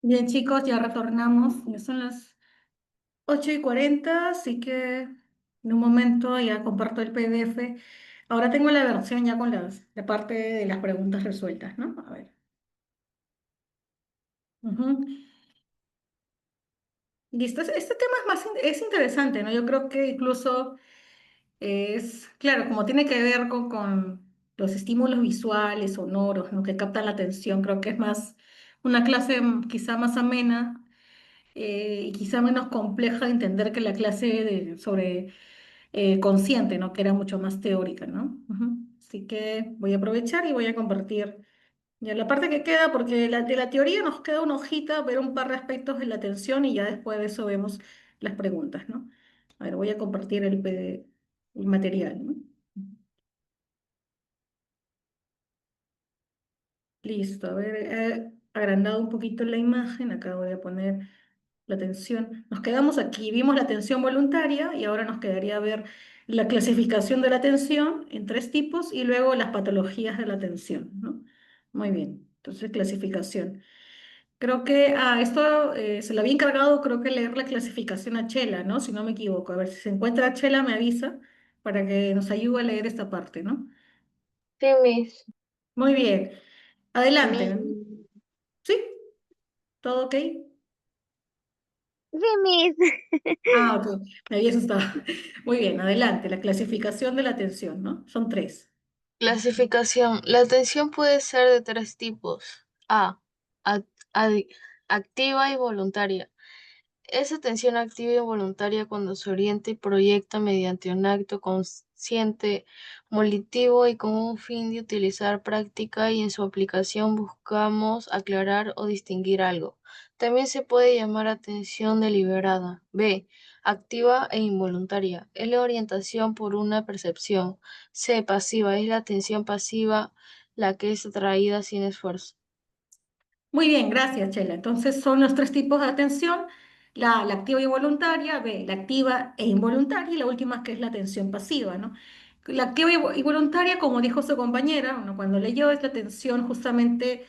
Bien, chicos, ya retornamos. Ya son las 8:40, así que en un momento ya comparto el PDF. Ahora tengo la versión ya con la parte de las preguntas resueltas, ¿no? A ver. Ujú. Listo. Este tema es interesante, ¿no? Yo creo que incluso claro, como tiene que ver con los estímulos visuales, sonoros, ¿no? Que captan la atención, creo que es más una clase quizá más amena y quizá menos compleja de entender que la clase sobre consciente, ¿no? Que era mucho más teórica, ¿no? Ujú. Así que voy a aprovechar y voy a compartir ya la parte que queda, porque de la teoría nos queda una hojita, ver un par de aspectos de la atención y ya después de eso vemos las preguntas, ¿no? A ver, voy a compartir el material, ¿no? Listo, a ver, he agrandado un poquito la imagen, acá voy a poner la atención. Nos quedamos aquí, vimos la atención voluntaria y ahora nos quedaría ver la clasificación de la atención en tres tipos y luego las patologías de la atención, ¿no? Muy bien, entonces clasificación. Creo que esto se le había encargado, creo que leer la clasificación a Chela, ¿no? Si no me equivoco. A ver, si se encuentra Chela, me avisa para que nos ayude a leer esta parte, ¿no? Sí, Muy bien, adelante. mi- ¿Sí? ¿Todo ok? sí, Ah, ok, me había asustado. Muy bien, adelante. La clasificación de la atención, ¿no? Son tres. Clasificación. La atención puede ser de tres tipos. A. ac- adi- Activa y voluntaria. Es atención activa y voluntaria cuando se orienta y proyecta mediante un acto consciente, volitivo y con un fin de utilizar práctica y en su aplicación buscamos aclarar o distinguir algo. También se puede llamar atención deliberada. B. Activa e involuntaria. Es la orientación por una percepción. C. Pasiva. Es la atención pasiva, la que es atraída sin esfuerzo. Muy bien, gracias, Chela. Entonces son los tres tipos de atención, la activa y voluntaria, B, la activa e involuntaria, y la última que es la atención pasiva, ¿no? La activa y voluntaria, como dijo su compañera, ¿no? Cuando leyó, es la atención justamente,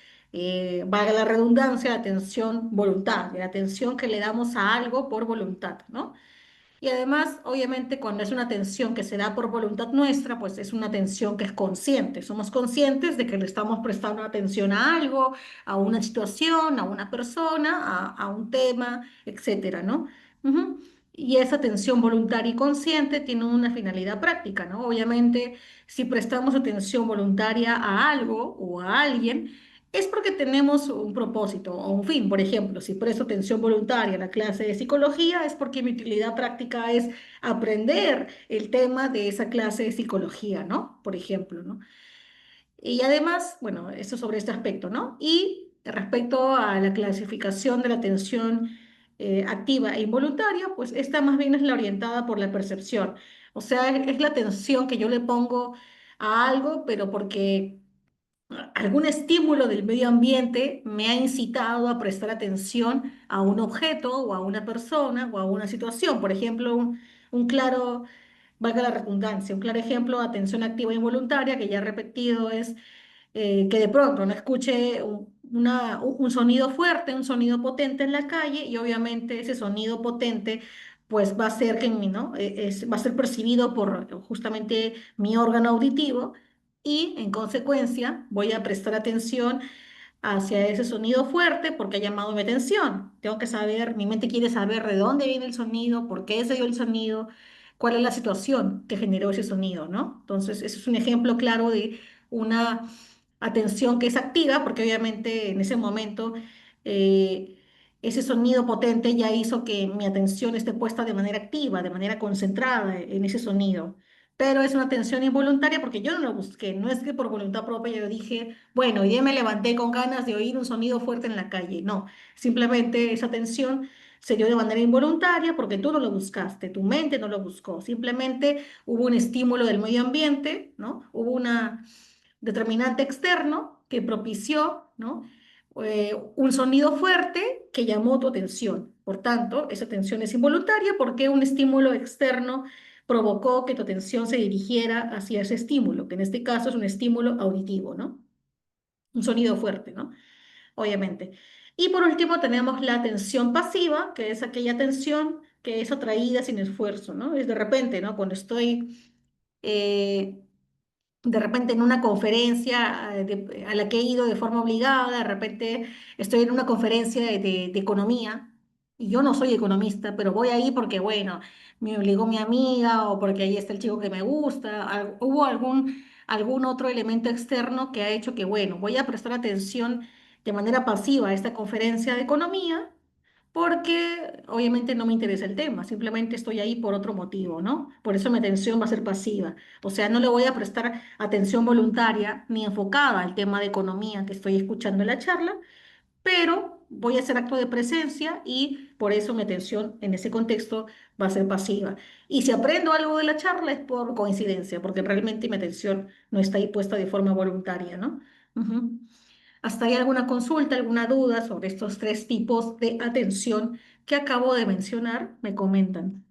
valga la redundancia, la atención voluntaria, la atención que le damos a algo por voluntad, ¿no? Y además, obviamente, cuando es una atención que se da por voluntad nuestra, pues es una atención que es consciente. Somos conscientes de que le estamos prestando atención a algo, a una situación, a una persona, a un tema, etcétera, ¿no? Ujú. Y esa atención voluntaria y consciente tiene una finalidad práctica, ¿no? Obviamente, si prestamos atención voluntaria a algo o a alguien, es porque tenemos un propósito o un fin. Por ejemplo, si presto atención voluntaria a la clase de psicología, es porque mi utilidad práctica es aprender el tema de esa clase de psicología, ¿no? Por ejemplo, ¿no? Y además, bueno, eso sobre este aspecto, ¿no? Y respecto a la clasificación de la atención activa e involuntaria, pues esta más bien es la orientada por la percepción. O sea, es la atención que yo le pongo a algo, pero porque algún estímulo del medio ambiente me ha incitado a prestar atención a un objeto o a una persona o a una situación. Por ejemplo, un claro, valga la redundancia, un claro ejemplo de atención activa e involuntaria que ya he repetido es que de pronto no escuche un sonido fuerte, un sonido potente en la calle y obviamente ese sonido potente pues va a ser que ¿no? Va a ser percibido por justamente mi órgano auditivo y en consecuencia voy a prestar atención hacia ese sonido fuerte porque ha llamado mi atención. Tengo que saber, mi mente quiere saber de dónde viene el sonido, por qué se dio el sonido, cuál es la situación que generó ese sonido, ¿no? Entonces, ese es un ejemplo claro de una atención que es activa, porque obviamente en ese momento ese sonido potente ya hizo que mi atención esté puesta de manera activa, de manera concentrada en ese sonido. Pero es una atención involuntaria porque yo no lo busqué, no es que por voluntad propia yo dije, bueno, y ya me levanté con ganas de oír un sonido fuerte en la calle. No, simplemente esa atención se dio de manera involuntaria porque tú no lo buscaste, tu mente no lo buscó, simplemente hubo un estímulo del medio ambiente, ¿no? Hubo una determinante externo que propició, ¿no? Un sonido fuerte que llamó tu atención. Por tanto, esa atención es involuntaria porque un estímulo externo provocó que tu atención se dirigiera hacia ese estímulo, que en este caso es un estímulo auditivo, ¿no? Un sonido fuerte, ¿no? Obviamente. Y por último tenemos la atención pasiva, que es aquella atención que es atraída sin esfuerzo, ¿no? Es de repente, ¿no? Cuando estoy eh, de repente en una conferencia a la que he ido de forma obligada, de repente estoy en una conferencia de economía y yo no soy economista, pero voy ahí porque, bueno, me obligó mi amiga o porque ahí está el chico que me gusta, hubo algún otro elemento externo que ha hecho que, bueno, voy a prestar atención de manera pasiva a esta conferencia de economía porque obviamente no me interesa el tema, simplemente estoy ahí por otro motivo, ¿no? Por eso mi atención va a ser pasiva. O sea, no le voy a prestar atención voluntaria ni enfocada al tema de economía que estoy escuchando en la charla, pero voy a hacer acto de presencia y por eso mi atención en ese contexto va a ser pasiva. Y si aprendo algo de la charla es por coincidencia, porque realmente mi atención no está ahí puesta de forma voluntaria, ¿no? Ujú. ¿Hasta ahí alguna consulta, alguna duda sobre estos tres tipos de atención que acabo de mencionar? Me comentan.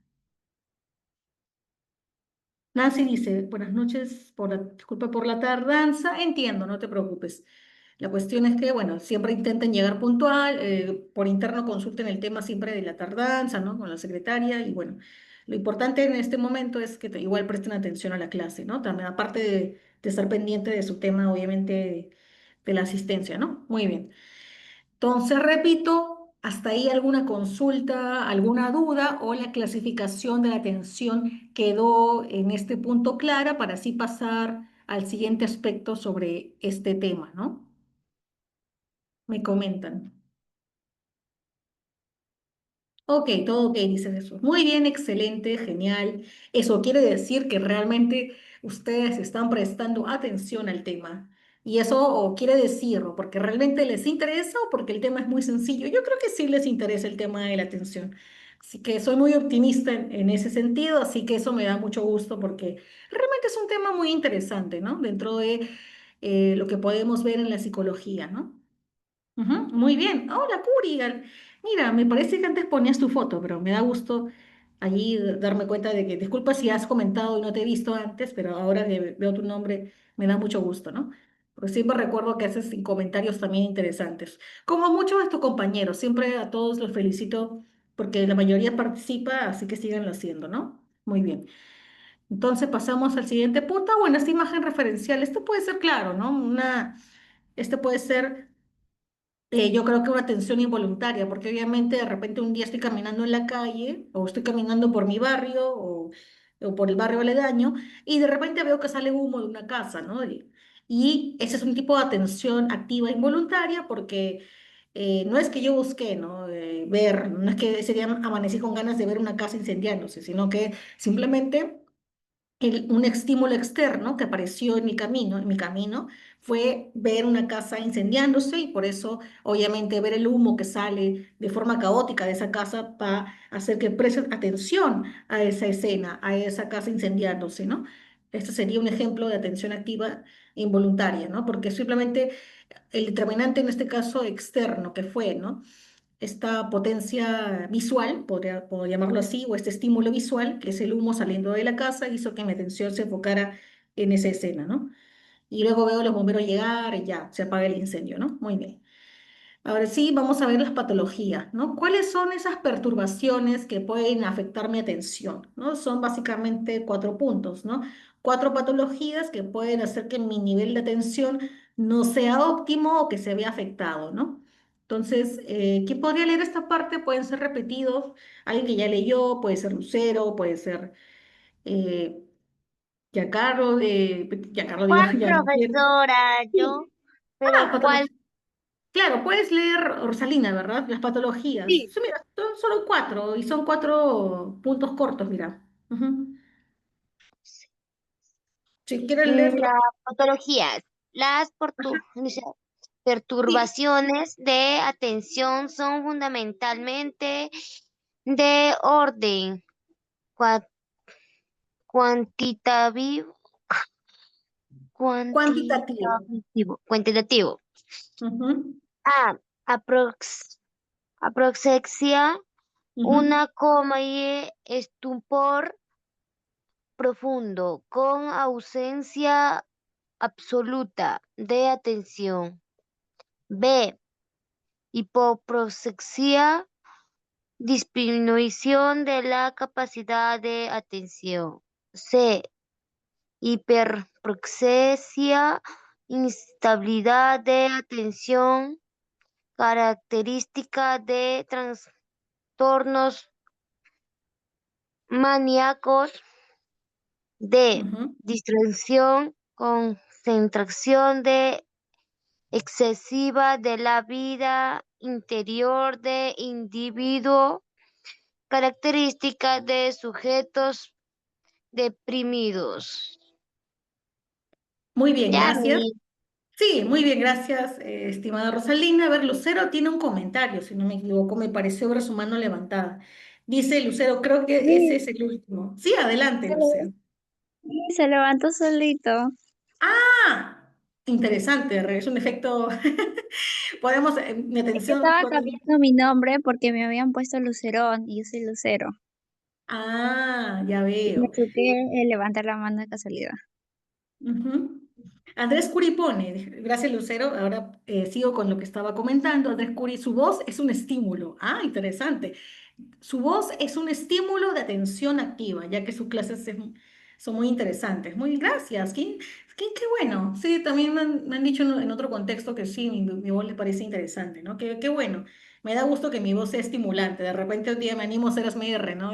Nancy dice, buenas noches, disculpa por la tardanza. Entiendo, no te preocupes. La cuestión es que, bueno, siempre intenten llegar puntual, por interno consulten el tema siempre de la tardanza, ¿no? Con la secretaria y bueno, lo importante en este momento es que igual presten atención a la clase, ¿no? También aparte de estar pendiente de su tema, obviamente, de la asistencia, ¿no? Muy bien. Entonces, repito, hasta ahí alguna consulta, alguna duda o la clasificación de la atención quedó en este punto clara para así pasar al siguiente aspecto sobre este tema, ¿no? Me comentan. Ok, todo ok, dice Jesús. Muy bien, excelente, genial. Eso quiere decir que realmente ustedes están prestando atención al tema. Y eso o quiere decir, o porque realmente les interesa o porque el tema es muy sencillo. Yo creo que sí les interesa el tema de la atención. Así que soy muy optimista en ese sentido, así que eso me da mucho gusto porque realmente es un tema muy interesante, ¿no? Dentro de lo que podemos ver en la psicología, ¿no? Ujú, muy bien. Hola, Curi. Mira, me parece que antes ponías tu foto, pero me da gusto allí darme cuenta de que, disculpa si has comentado y no te he visto antes, pero ahora que veo tu nombre me da mucho gusto, ¿no? Porque siempre recuerdo que haces comentarios también interesantes. Como muchos de tus compañeros, siempre a todos los felicito porque la mayoría participa, así que síganlo haciendo, ¿no? Muy bien. Entonces pasamos al siguiente punto. Bueno, esta imagen referencial, esto puede ser claro, ¿no? Este puede ser yo creo que una atención involuntaria, porque obviamente de repente un día estoy caminando en la calle o estoy caminando por mi barrio o por el barrio aledaño y de repente veo que sale humo de una casa, ¿no? Y ese es un tipo de atención activa involuntaria porque no es que yo busqué, ¿no? Ver, no es que ese día amanecí con ganas de ver una casa incendiándose, sino que simplemente un estímulo externo que apareció en mi camino, fue ver una casa incendiándose y por eso, obviamente, ver el humo que sale de forma caótica de esa casa va a hacer que presten atención a esa escena, a esa casa incendiándose, ¿no? Este sería un ejemplo de atención activa involuntaria, ¿no? Porque simplemente el determinante en este caso externo que fue, ¿no? Esta potencia visual, puedo llamarlo así, o este estímulo visual, que es el humo saliendo de la casa, hizo que mi atención se enfocara en esa escena, ¿no? Y luego veo a los bomberos llegar y ya, se apaga el incendio, ¿no? Muy bien. Ahora sí, vamos a ver las patologías, ¿no? ¿Cuáles son esas perturbaciones que pueden afectar mi atención? ¿No? Son básicamente cuatro puntos, ¿no? Cuatro patologías que pueden hacer que mi nivel de atención no sea óptimo o que se vea afectado, ¿no? Entonces, ¿quién podría leer esta parte? Pueden ser repetidos, alguien que ya leyó, puede ser Lucero, puede ser eh, Giancarlo digo, ¿Cuál Jean-Pierre. profesora? Yo, Sí. pero ¿cuál? Patología. Claro, puedes leer Rosalina, ¿verdad? Las patologías. Sí. Mira, son solo cuatro y son cuatro puntos cortos, mira. Ujú. Si quieres leerlo, La patología, dice, sí. perturbaciones de atención son fundamentalmente de orden cua- cuantitativo, Cuantitativo. cuantitativo. Ujú, A, aproxexia, ujú. una coma y estupor profundo, con ausencia absoluta de atención. B. hipoprosexia, disminución de la capacidad de atención. C, hiperprexesia, instabilidad de atención, característica de trastornos maníacos. D, Ujú. distracción, concentración de excesiva de la vida interior de individuo, característica de sujetos deprimidos. Muy bien, Ya, gracias. Sí, muy bien, gracias, estimada Rosalina. A ver, Lucero tiene un comentario, si no me equivoco, me pareció ver su mano levantada. Dice Lucero, creo que ese es Sí, el último. Sí, adelante, Lucero. se levantó solito. Ah, interesante, es un efecto. Podemos, mi Es que atención. estaba cambiando mi nombre porque me habían puesto Lucerón y yo soy Lucero. Ah, ya Y me veo. toqué levantar la mano de casualidad. Ujú. Andrés Curi pone, gracias Lucero, ahora sigo con lo que estaba comentando. Andrés Curi, su voz es un estímulo. Ah, interesante. Su voz es un estímulo de atención activa, ya que sus clases son muy interesantes. Muy gracias. Qué bueno. Sí, también me han dicho en otro contexto que sí, mi voz les parece interesante, ¿no? Qué bueno. Me da gusto que mi voz sea estimulante. De repente un día me animo a hacer ASMR, ¿no?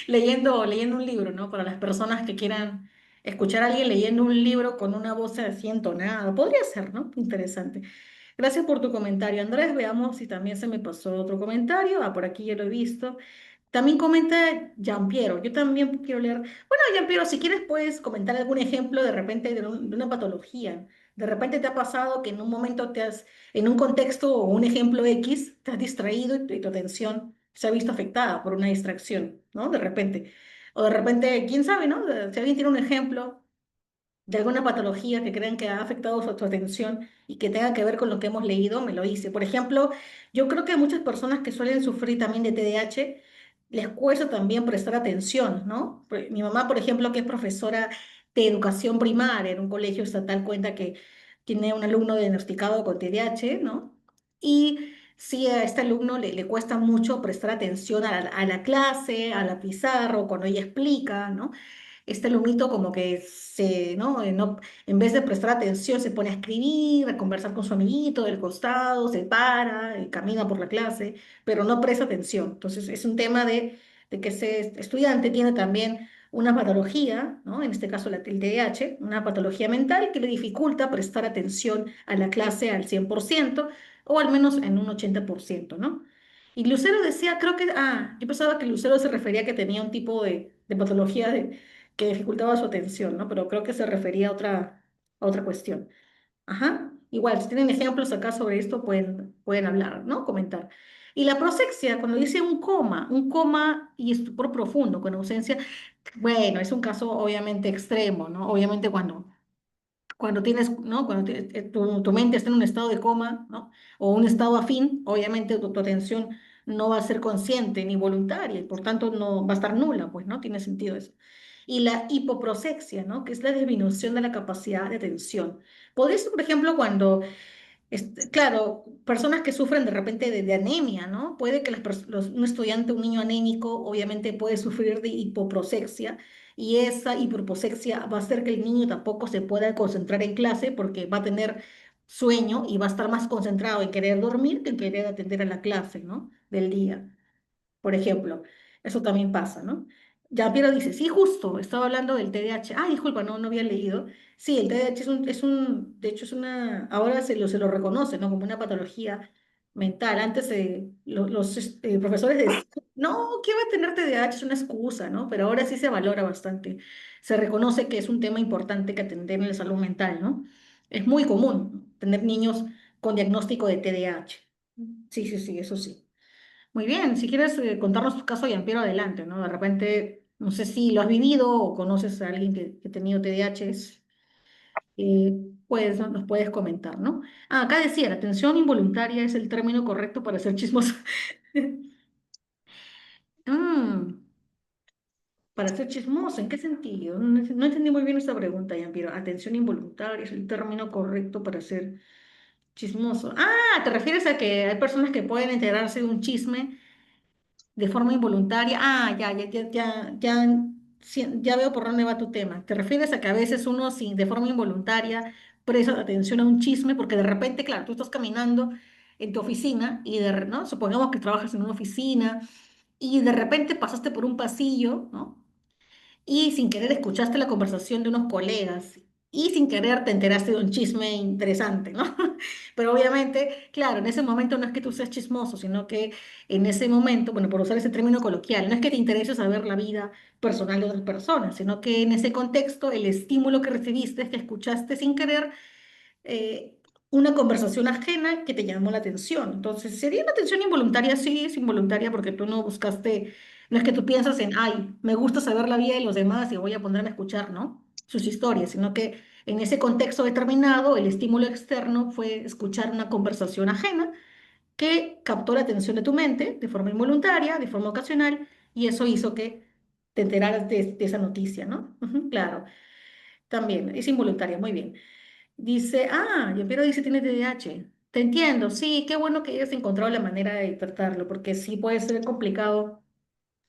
Leyendo un libro, ¿no? Para las personas que quieran escuchar a alguien leyendo un libro con una voz así entonada. Podría ser, ¿no? Interesante. Gracias por tu comentario, Andrés. Veamos si también se me pasó otro comentario. Ah, por aquí ya lo he visto. También comenta Giampiero. Yo también quiero leer. Bueno, Giampiero, si quieres puedes comentar algún ejemplo de repente de una patología. De repente te ha pasado que en un momento en un contexto o un ejemplo X, te has distraído y tu atención se ha visto afectada por una distracción, ¿no? De repente. O de repente, quién sabe, ¿no? Si alguien tiene un ejemplo de alguna patología que crean que ha afectado su atención y que tenga que ver con lo que hemos leído, me lo dice. Por ejemplo, yo creo que a muchas personas que suelen sufrir también de TDAH les cuesta también prestar atención, ¿no? Mi mamá, por ejemplo, que es profesora de educación primaria en un colegio estatal, cuenta que tiene un alumno diagnosticado con TDAH, ¿no? Y sí, a este alumno le cuesta mucho prestar atención a la clase, a la pizarra, o cuando ella explica, ¿no? Este alumnito como que en vez de prestar atención se pone a escribir, a conversar con su amiguito del costado, se para, camina por la clase, pero no presta atención. Entonces es un tema de que ese estudiante tiene también una patología, ¿no? En este caso el TDAH, una patología mental que le dificulta prestar atención a la clase al 100% o al menos en un 80%, ¿no? Y Lucero decía, yo pensaba que Lucero se refería a que tenía un tipo de patología que dificultaba su atención, ¿no? Pero creo que se refería a otra cuestión. Ajá. Igual, si tienen ejemplos acá sobre esto, pueden hablar, ¿no? Comentar. Y la prosexia, cuando dice un coma y estupor profundo con ausencia, bueno, es un caso obviamente extremo, ¿no? Obviamente cuando tienes, ¿no? Tu mente está en un estado de coma, ¿no? O un estado afín, obviamente tu atención no va a ser consciente ni voluntaria y por tanto no va a estar nula, pues, ¿no? Tiene sentido eso. Y la hipoprosexia, ¿no? Que es la disminución de la capacidad de atención. Podría ser, por ejemplo, cuando claro, personas que sufren de repente de anemia, ¿no? Puede que un estudiante, un niño anémico, obviamente puede sufrir de hipoprosexia y esa hipoprosexia va a hacer que el niño tampoco se pueda concentrar en clase porque va a tener sueño y va a estar más concentrado en querer dormir que en querer atender a la clase, ¿no? Del día por ejemplo. Eso también pasa, ¿no? Ya Piero dice, sí, justo, estaba hablando del TDAH. Ah, disculpa, no había leído. Sí, el TDAH de hecho ahora se lo reconoce, ¿no? Como una patología mental. Antes los profesores decían, no, ¿qué va a tener TDAH? Es una excusa, ¿no? Pero ahora sí se valora bastante. Se reconoce que es un tema importante que atender en la salud mental, ¿no? Es muy común tener niños con diagnóstico de TDAH. Sí, sí, sí, eso sí. Muy bien, si quieres contarnos tu caso, Yampiero, adelante, ¿no? De repente, no sé si lo has vivido o conoces a alguien que ha tenido TDAH, pues nos puedes comentar, ¿no? Ah, acá decía, la atención involuntaria es el término correcto para ser chismoso. Mm, para ser chismoso, ¿en qué sentido? No entendí muy bien esta pregunta, Yampiero. Atención involuntaria es el término correcto para ser Chismoso. Ah, ¿te refieres a que hay personas que pueden enterarse de un chisme de forma involuntaria? Ah, ya veo por dónde va tu tema. ¿Te refieres a que a veces uno sin, de forma involuntaria presta atención a un chisme porque de repente, claro, tú estás caminando en tu oficina y ¿no? Supongamos que trabajas en una oficina y de repente pasaste por un pasillo, ¿no? Y sin querer escuchaste la conversación de unos colegas y sin querer te enteraste de un chisme interesante, ¿no? Pero obviamente, claro, en ese momento no es que tú seas chismoso, sino que en ese momento, bueno, por usar ese término coloquial, no es que te interese saber la vida personal de otras personas, sino que en ese contexto el estímulo que recibiste es que escuchaste sin querer eh, una conversación ajena que te llamó la atención. Entonces, sería una atención involuntaria, sí, es involuntaria porque tú no buscaste, no es que tú piensas en, ay, me gusta saber la vida de los demás y voy a ponerme a escuchar, ¿no? Sus historias, sino que en ese contexto determinado, el estímulo externo fue escuchar una conversación ajena que captó la atención de tu mente de forma involuntaria, de forma ocasional, y eso hizo que te enteraras de esa noticia, ¿no? Ujú, claro, también es involuntaria, muy bien. Dice, ah, Yopiro dice tiene TDAH. Te entiendo, sí, qué bueno que hayas encontrado la manera de tratarlo, porque sí puede ser complicado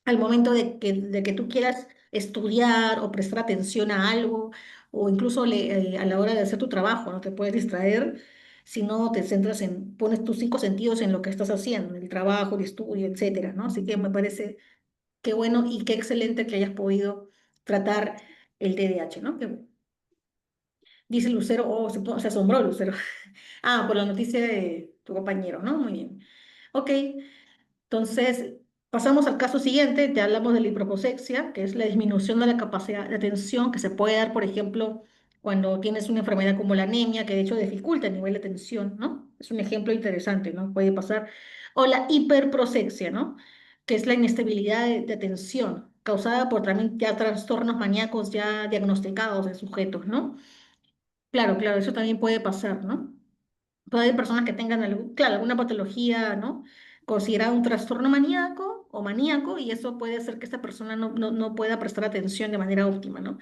al momento de que tú quieras estudiar o prestar atención a algo, o incluso a la hora de hacer tu trabajo, no te puedes distraer si no te centras en, pones tus cinco sentidos en lo que estás haciendo, en el trabajo, el estudio, etcétera, ¿no? Así que me parece qué bueno y qué excelente que hayas podido tratar el TDAH, ¿no? Dice Lucero, oh, se asombró Lucero. Ah, por la noticia de tu compañero, ¿no? Muy bien. Ok, entonces pasamos al caso siguiente, te hablamos de la hiperposexia, que es la disminución de la capacidad de atención que se puede dar, por ejemplo, cuando tienes una enfermedad como la anemia, que de hecho dificulta el nivel de atención, ¿no? Es un ejemplo interesante, ¿no? Puede pasar. O la hiperprosexia, ¿no? Que es la inestabilidad de atención, causada por también ya trastornos maníacos ya diagnosticados en sujetos, ¿no? Claro, claro, eso también puede pasar, ¿no? Puede haber personas que tengan, claro, alguna patología, ¿no? Considerada un trastorno maníaco o maníaco, y eso puede hacer que esta persona no pueda prestar atención de manera óptima, ¿no?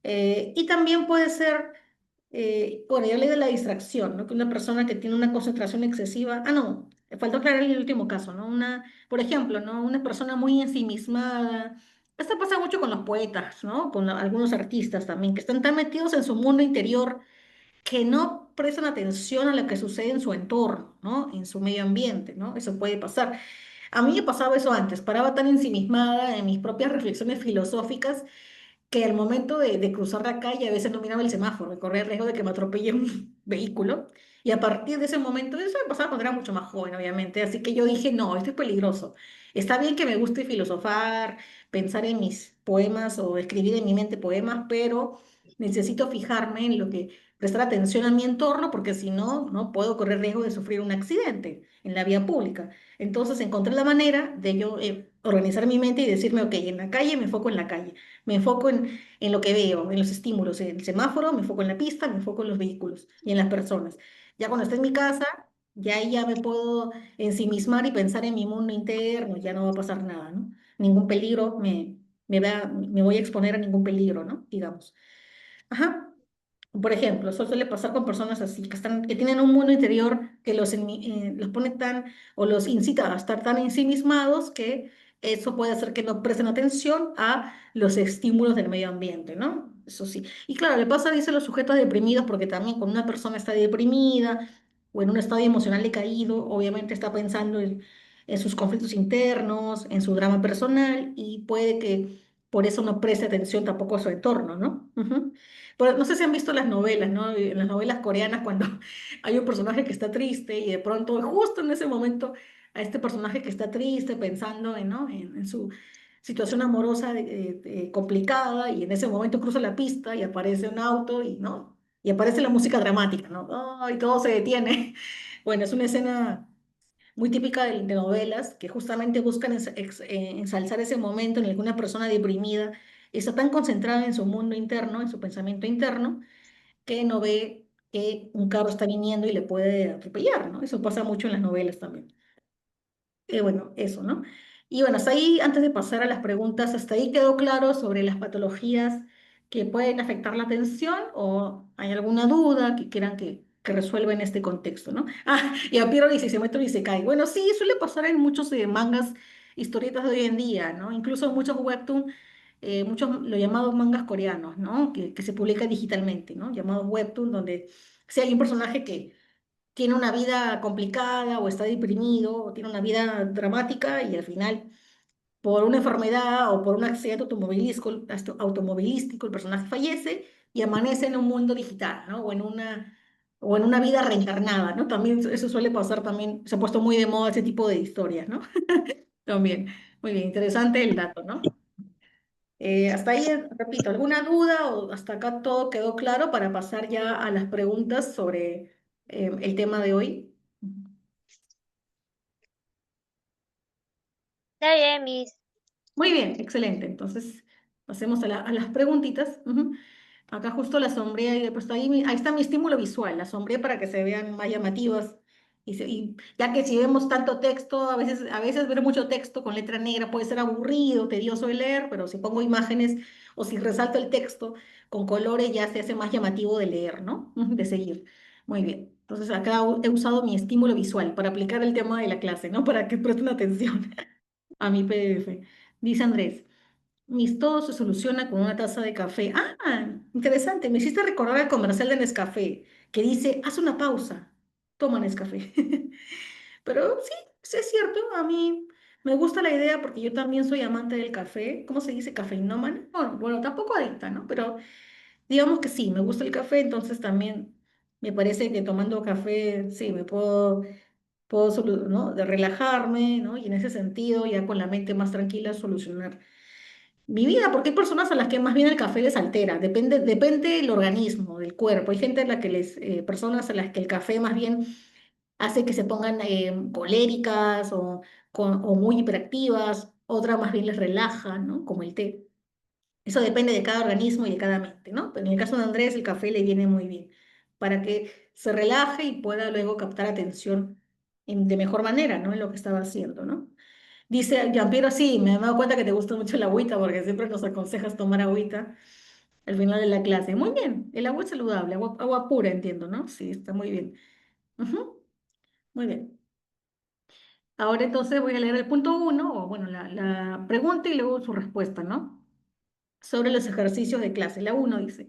Y también puede ser, bueno, yo leí de la distracción, ¿no? Que una persona que tiene una concentración excesiva, ah, no, faltó aclarar el último caso, ¿no? Por ejemplo, ¿no? Una persona muy ensimismada. Esto pasa mucho con los poetas, ¿no? Con algunos artistas también, que están tan metidos en su mundo interior que no prestan atención a lo que sucede en su entorno, ¿no? En su medio ambiente, ¿no? Eso puede pasar. A mí me pasaba eso antes, paraba tan ensimismada en mis propias reflexiones filosóficas que al momento de cruzar la calle a veces no miraba el semáforo, me corría el riesgo de que me atropelle un vehículo. Y a partir de ese momento, eso me pasaba cuando era mucho más joven, obviamente, así que yo dije, no, esto es peligroso. Está bien que me guste filosofar, pensar en mis poemas o escribir en mi mente poemas, pero necesito fijarme en lo que, prestar atención a mi entorno, porque si no, no puedo correr riesgo de sufrir un accidente en la vía pública. Entonces encontré la manera de yo organizar mi mente y decirme, ok, en la calle me enfoco en la calle. Me enfoco en lo que veo, en los estímulos, en el semáforo, me enfoco en la pista, me enfoco en los vehículos y en las personas. Ya cuando esté en mi casa, ya ahí ya me puedo ensimismar y pensar en mi mundo interno, ya no va a pasar nada, ¿no? Ningún peligro me voy a exponer a ningún peligro, ¿no? Digamos. Ajá. Por ejemplo, eso suele pasar con personas así, que tienen un mundo interior que los pone tan, o los incita a estar tan ensimismados que eso puede hacer que no presten atención a los estímulos del medio ambiente, ¿no? Eso sí. Y claro, le pasa, dice, a los sujetos deprimidos, porque también cuando una persona está deprimida o en un estado emocional decaído, obviamente está pensando en sus conflictos internos, en su drama personal, y puede que por eso no preste atención tampoco a su entorno, ¿no? Ujú. No sé si han visto las novelas, ¿no? En las novelas coreanas, cuando hay un personaje que está triste y de pronto, justo en ese momento, a este personaje que está triste, pensando en, ¿no? en su situación amorosa complicada, y en ese momento cruza la pista y aparece un auto y, ¿no? Y aparece la música dramática, ¿no? ¡Oh! Y todo se detiene. Bueno, es una escena muy típica de novelas que justamente buscan ensalzar ese momento en el que una persona deprimida está tan concentrada en su mundo interno, en su pensamiento interno, que no ve que un carro está viniendo y le puede atropellar, ¿no? Eso pasa mucho en las novelas también. Bueno, eso, ¿no? Y bueno, hasta ahí, antes de pasar a las preguntas, hasta ahí quedó claro sobre las patologías que pueden afectar la atención, o hay alguna duda que quieran que resuelva en este contexto, ¿no? Ah, y a Piero dice, se muestra y se cae. Bueno, sí, suele pasar en muchos mangas, historietas de hoy en día, ¿no? Incluso en muchos webtoon, muchos lo llamados mangas coreanos, ¿no? Que se publican digitalmente, ¿no? Llamados webtoon, donde si hay un personaje que tiene una vida complicada o está deprimido o tiene una vida dramática y al final por una enfermedad o por un accidente automovilístico, el personaje fallece y amanece en un mundo digital, ¿no? O en una vida reencarnada, ¿no? También eso suele pasar también, se ha puesto muy de moda ese tipo de historias, ¿no? También, muy bien, interesante el dato, ¿no? Hasta ahí, repito, ¿alguna duda o hasta acá todo quedó claro para pasar ya a las preguntas sobre el tema de hoy? Está bien, Miss. Muy bien, excelente. Entonces, pasemos a las preguntitas. Ujú. Acá justo la sombría y después ahí, ahí está mi estímulo visual, la sombría para que se vean más llamativas. Y ya que si vemos tanto texto, a veces ver mucho texto con letra negra puede ser aburrido, tedioso de leer, pero si pongo imágenes o si resalto el texto con colores ya se hace más llamativo de leer, ¿no? De seguir. Muy bien. Entonces acá he usado mi estímulo visual para aplicar el tema de la clase, ¿no? Para que presten atención a mi PDF. Dice Andrés. Todo se soluciona con una taza de café. Ah, interesante. Me hiciste recordar el comercial de Nescafé que dice, haz una pausa, toma Nescafé. Pero sí, sí es cierto, a mí me gusta la idea porque yo también soy amante del café. ¿Cómo se dice? Cafeinómana. Bueno, tampoco adicta, ¿no? Pero digamos que sí, me gusta el café, entonces también me parece que tomando café, sí, ¿no? De relajarme, ¿no? Y en ese sentido, ya con la mente más tranquila, solucionar mi vida, porque hay personas a las que más bien el café les altera, depende del organismo, del cuerpo. Hay gente a la que personas a las que el café más bien hace que se pongan coléricas o muy hiperactivas, otras más bien les relaja, ¿no? Como el té. Eso depende de cada organismo y de cada mente, ¿no? Pero en el caso de Andrés, el café le viene muy bien para que se relaje y pueda luego captar atención de mejor manera, ¿no? En lo que estaba haciendo, ¿no? Dice Giampiero, sí, me he dado cuenta que te gusta mucho el agüita porque siempre nos aconsejas tomar agüita al final de la clase. Muy bien, el agua es saludable, agua pura, entiendo, ¿no? Sí, está muy bien. Ujú, muy bien. Ahora entonces voy a leer el punto uno, o bueno, la pregunta y luego su respuesta, ¿no? Sobre los ejercicios de clase. La uno dice,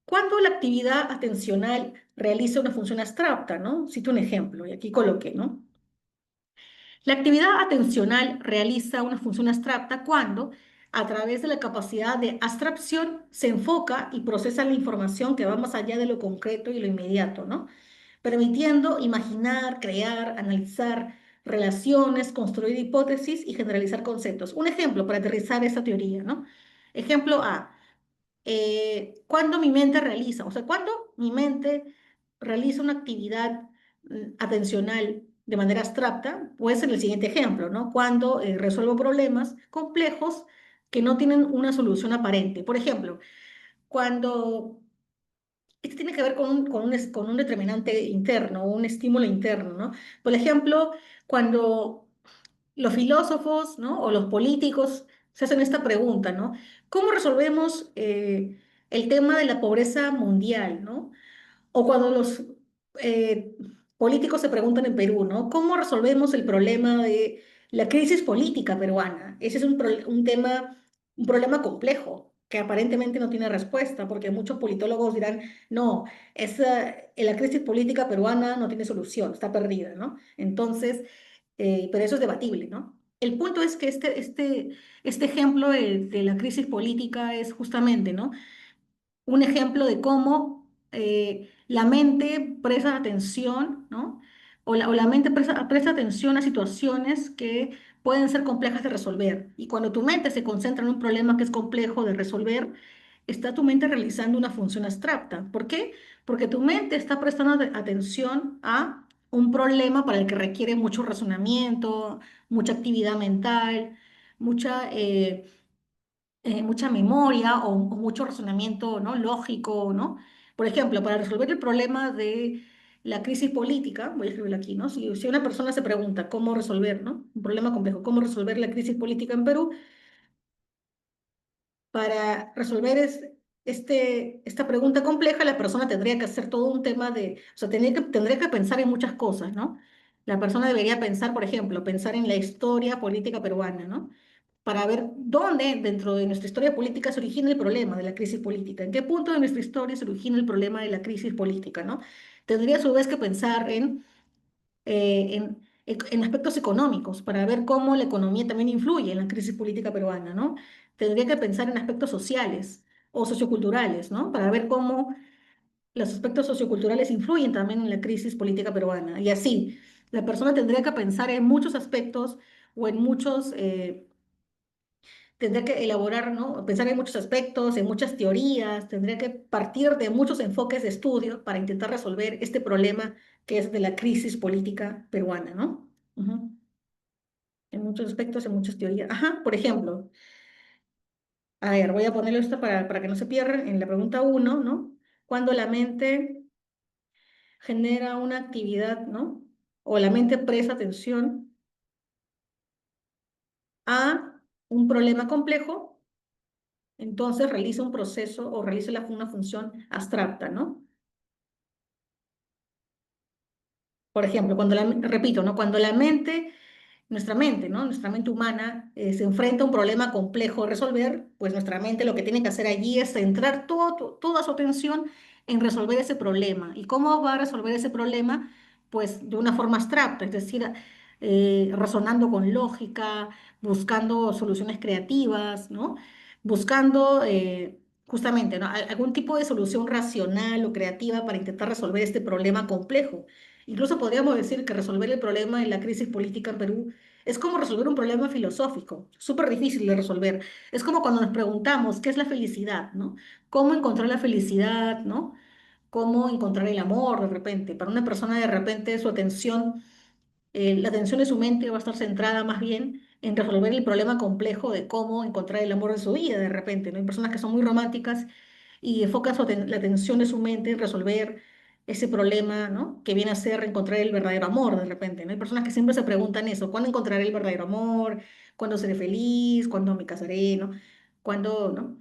¿cuándo la actividad atencional realiza una función abstracta, ¿no? Cito un ejemplo, y aquí coloqué, ¿no? La actividad atencional realiza una función abstracta cuando, a través de la capacidad de abstracción, se enfoca y procesa la información que va más allá de lo concreto y lo inmediato, ¿no? Permitiendo imaginar, crear, analizar relaciones, construir hipótesis y generalizar conceptos. Un ejemplo para aterrizar esa teoría, ¿no? Ejemplo A, cuando mi mente realiza, o sea, cuando mi mente realiza una actividad atencional de manera abstracta, puede ser el siguiente ejemplo, ¿no? Cuando resuelvo problemas complejos que no tienen una solución aparente. Por ejemplo, cuando esto tiene que ver con un determinante interno, un estímulo interno, ¿no? Por ejemplo, cuando los filósofos, ¿no? O los políticos se hacen esta pregunta, ¿no? ¿Cómo resolvemos el tema de la pobreza mundial, ¿no? O cuando los eh, políticos se preguntan en Perú, ¿no? ¿Cómo resolvemos el problema de la crisis política peruana? Ese es un problema complejo que aparentemente no tiene respuesta, porque muchos politólogos dirán, no, la crisis política peruana no tiene solución, está perdida, ¿no? Entonces, pero eso es debatible, ¿no? El punto es que este ejemplo de la crisis política es justamente, ¿no? Un ejemplo de cómo la mente presta atención, ¿no? O la mente presta atención a situaciones que pueden ser complejas de resolver. Y cuando tu mente se concentra en un problema que es complejo de resolver, está tu mente realizando una función abstracta. ¿Por qué? Porque tu mente está prestando atención a un problema para el que requiere mucho razonamiento, mucha actividad mental, mucha memoria o mucho razonamiento, ¿no? Lógico, ¿no? Por ejemplo, para resolver el problema de la crisis política, voy a escribirlo aquí, ¿no? Si una persona se pregunta cómo resolver, ¿no? Un problema complejo, cómo resolver la crisis política en Perú, para resolver esta pregunta compleja, la persona tendría que hacer todo un tema o sea, tendría que pensar en muchas cosas, ¿no? La persona debería pensar, por ejemplo, pensar en la historia política peruana, ¿no? Para ver dónde dentro de nuestra historia política se origina el problema de la crisis política, en qué punto de nuestra historia se origina el problema de la crisis política, ¿no? Tendría a su vez que pensar en aspectos económicos para ver cómo la economía también influye en la crisis política peruana, ¿no? Tendría que pensar en aspectos sociales o socioculturales, ¿no? Para ver cómo los aspectos socioculturales influyen también en la crisis política peruana. Y así, la persona tendría que pensar en muchos aspectos o en tendría que elaborar, ¿no? Pensar en muchos aspectos, en muchas teorías, tendría que partir de muchos enfoques de estudio para intentar resolver este problema que es de la crisis política peruana, ¿no? Ujú. En muchos aspectos, en muchas teorías. Ajá, por ejemplo, a ver, voy a ponerlo esto para que no se pierdan en la pregunta uno, ¿no? Cuando la mente genera una actividad, ¿no? O la mente presta atención a un problema complejo, entonces realiza un proceso o realiza una función abstracta, ¿no? Por ejemplo, repito, ¿no? Cuando la mente, nuestra mente, ¿no? Nuestra mente humana se enfrenta a un problema complejo de resolver, pues nuestra mente lo que tiene que hacer allí es centrar toda su atención en resolver ese problema. ¿Y cómo va a resolver ese problema? Pues de una forma abstracta, es decir, razonando con lógica, buscando soluciones creativas, ¿no? Buscando justamente, ¿no? Algún tipo de solución racional o creativa para intentar resolver este problema complejo. Incluso podríamos decir que resolver el problema de la crisis política en Perú es como resolver un problema filosófico, súper difícil de resolver. Es como cuando nos preguntamos qué es la felicidad, ¿no? ¿Cómo encontrar la felicidad, ¿no? ¿Cómo encontrar el amor de repente? Para una persona de repente su atención la atención de su mente va a estar centrada más bien en resolver el problema complejo de cómo encontrar el amor de su vida de repente, ¿no? Hay personas que son muy románticas y enfocan la atención de su mente en resolver ese problema, ¿no? Que viene a ser encontrar el verdadero amor de repente, ¿no? Hay personas que siempre se preguntan eso, ¿cuándo encontraré el verdadero amor? ¿Cuándo seré feliz? ¿Cuándo me casaré? ¿No? ¿Cuándo, no?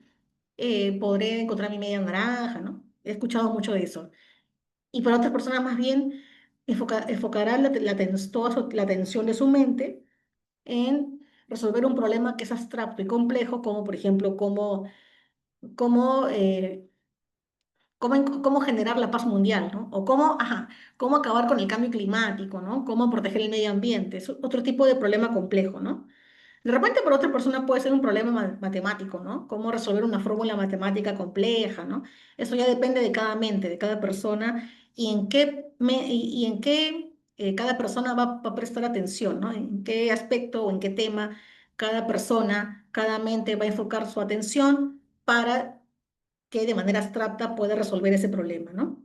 Podré encontrar mi media naranja, ¿no? He escuchado mucho de eso. Y para otras personas más bien enfocarán la atención de su mente en resolver un problema que es abstracto y complejo, como por ejemplo, cómo, eh, cómo generar la paz mundial, ¿no? O cómo acabar con el cambio climático, ¿no? Cómo proteger el medio ambiente. Es otro tipo de problema complejo, ¿no? De repente para otra persona puede ser un problema matemático, ¿no? Cómo resolver una fórmula matemática compleja, ¿no? Eso ya depende de cada mente, de cada persona y en qué cada persona va a prestar atención, ¿no? En qué aspecto o en qué tema cada persona, cada mente va a enfocar su atención para que de manera abstracta pueda resolver ese problema, ¿no?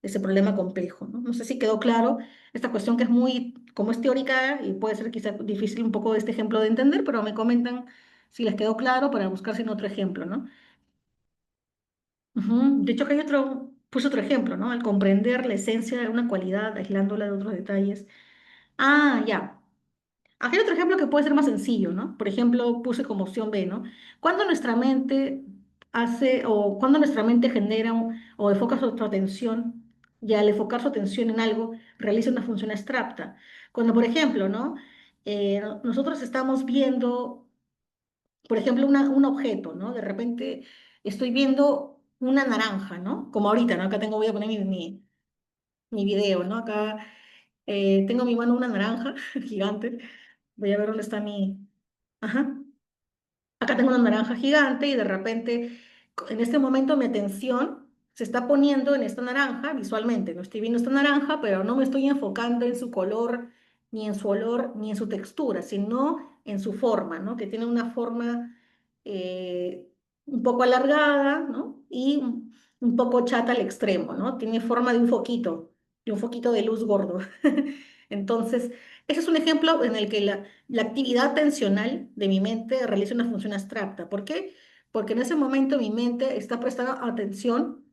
Ese problema complejo, ¿no? No sé si quedó claro esta cuestión que es muy, como es teórica y puede ser quizá difícil un poco este ejemplo de entender, pero me comentan si les quedó claro para buscar sin otro ejemplo, ¿no? Ujú. De hecho, que hay puse otro ejemplo, ¿no? Al comprender la esencia de una cualidad, aislándola de otros detalles. Ah, ya. Aquí hay otro ejemplo que puede ser más sencillo, ¿no? Por ejemplo, puse como opción B, ¿no? Cuando nuestra mente o cuando nuestra mente genera o enfoca su atención, y al enfocar su atención en algo, realiza una función abstracta. Cuando, por ejemplo, ¿no? Nosotros estamos viendo, por ejemplo, un objeto, ¿no? De repente estoy viendo una naranja, ¿no? Como ahorita, ¿no? Acá voy a poner mi video, ¿no? Acá tengo en mi mano una naranja gigante. Voy a ver dónde está Ajá. Acá tengo una naranja gigante y de repente, en este momento, mi atención se está poniendo en esta naranja visualmente. No estoy viendo esta naranja, pero no me estoy enfocando en su color, ni en su olor, ni en su textura, sino en su forma, ¿no? Que tiene una forma eh, un poco alargada, ¿no? Y un poco chata al extremo, ¿no? Tiene forma de un foquito de luz gordo. Entonces, ese es un ejemplo en el que la actividad atencional de mi mente realiza una función abstracta. ¿Por qué? Porque en ese momento mi mente está prestando atención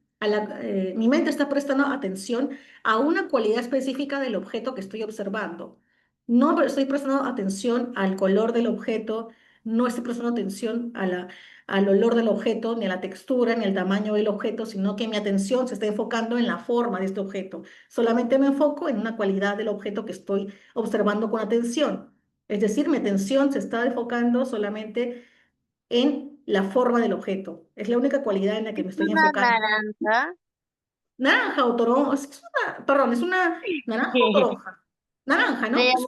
mi mente está prestando atención a una cualidad específica del objeto que estoy observando. No estoy prestando atención al color del objeto, no estoy prestando atención al olor del objeto, ni a la textura, ni al tamaño del objeto, sino que mi atención se está enfocando en la forma de este objeto. Solamente me enfoco en una cualidad del objeto que estoy observando con atención. Es decir, mi atención se está enfocando solamente en la forma del objeto. Es la única cualidad en la que me estoy Una enfocando. naranja. Naranja o toronja, perdón, ¿es una naranja o toronja? Naranja, Me ¿no? llamó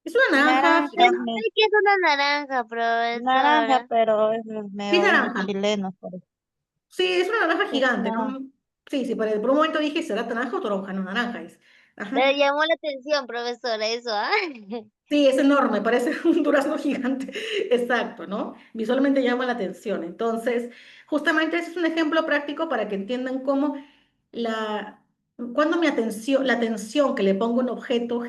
Es una naranja Naranja, Pero gigante. sé que es una naranja, naranja, profesora. pero es Sí, medio naranja. chileno. Sí, es una naranja gigante, No, ¿no? Sí, sí, por un momento dije, ¿será naranja o toronja? No, naranja es. Ajá. Me llamó la atención, profesora, eso, ¿ah? Sí, es enorme, parece un durazno gigante. Exacto, ¿no? Visualmente llama la atención. Entonces, justamente ese es un ejemplo práctico para que entiendan cómo la, cuando la atención que le pongo a un objeto,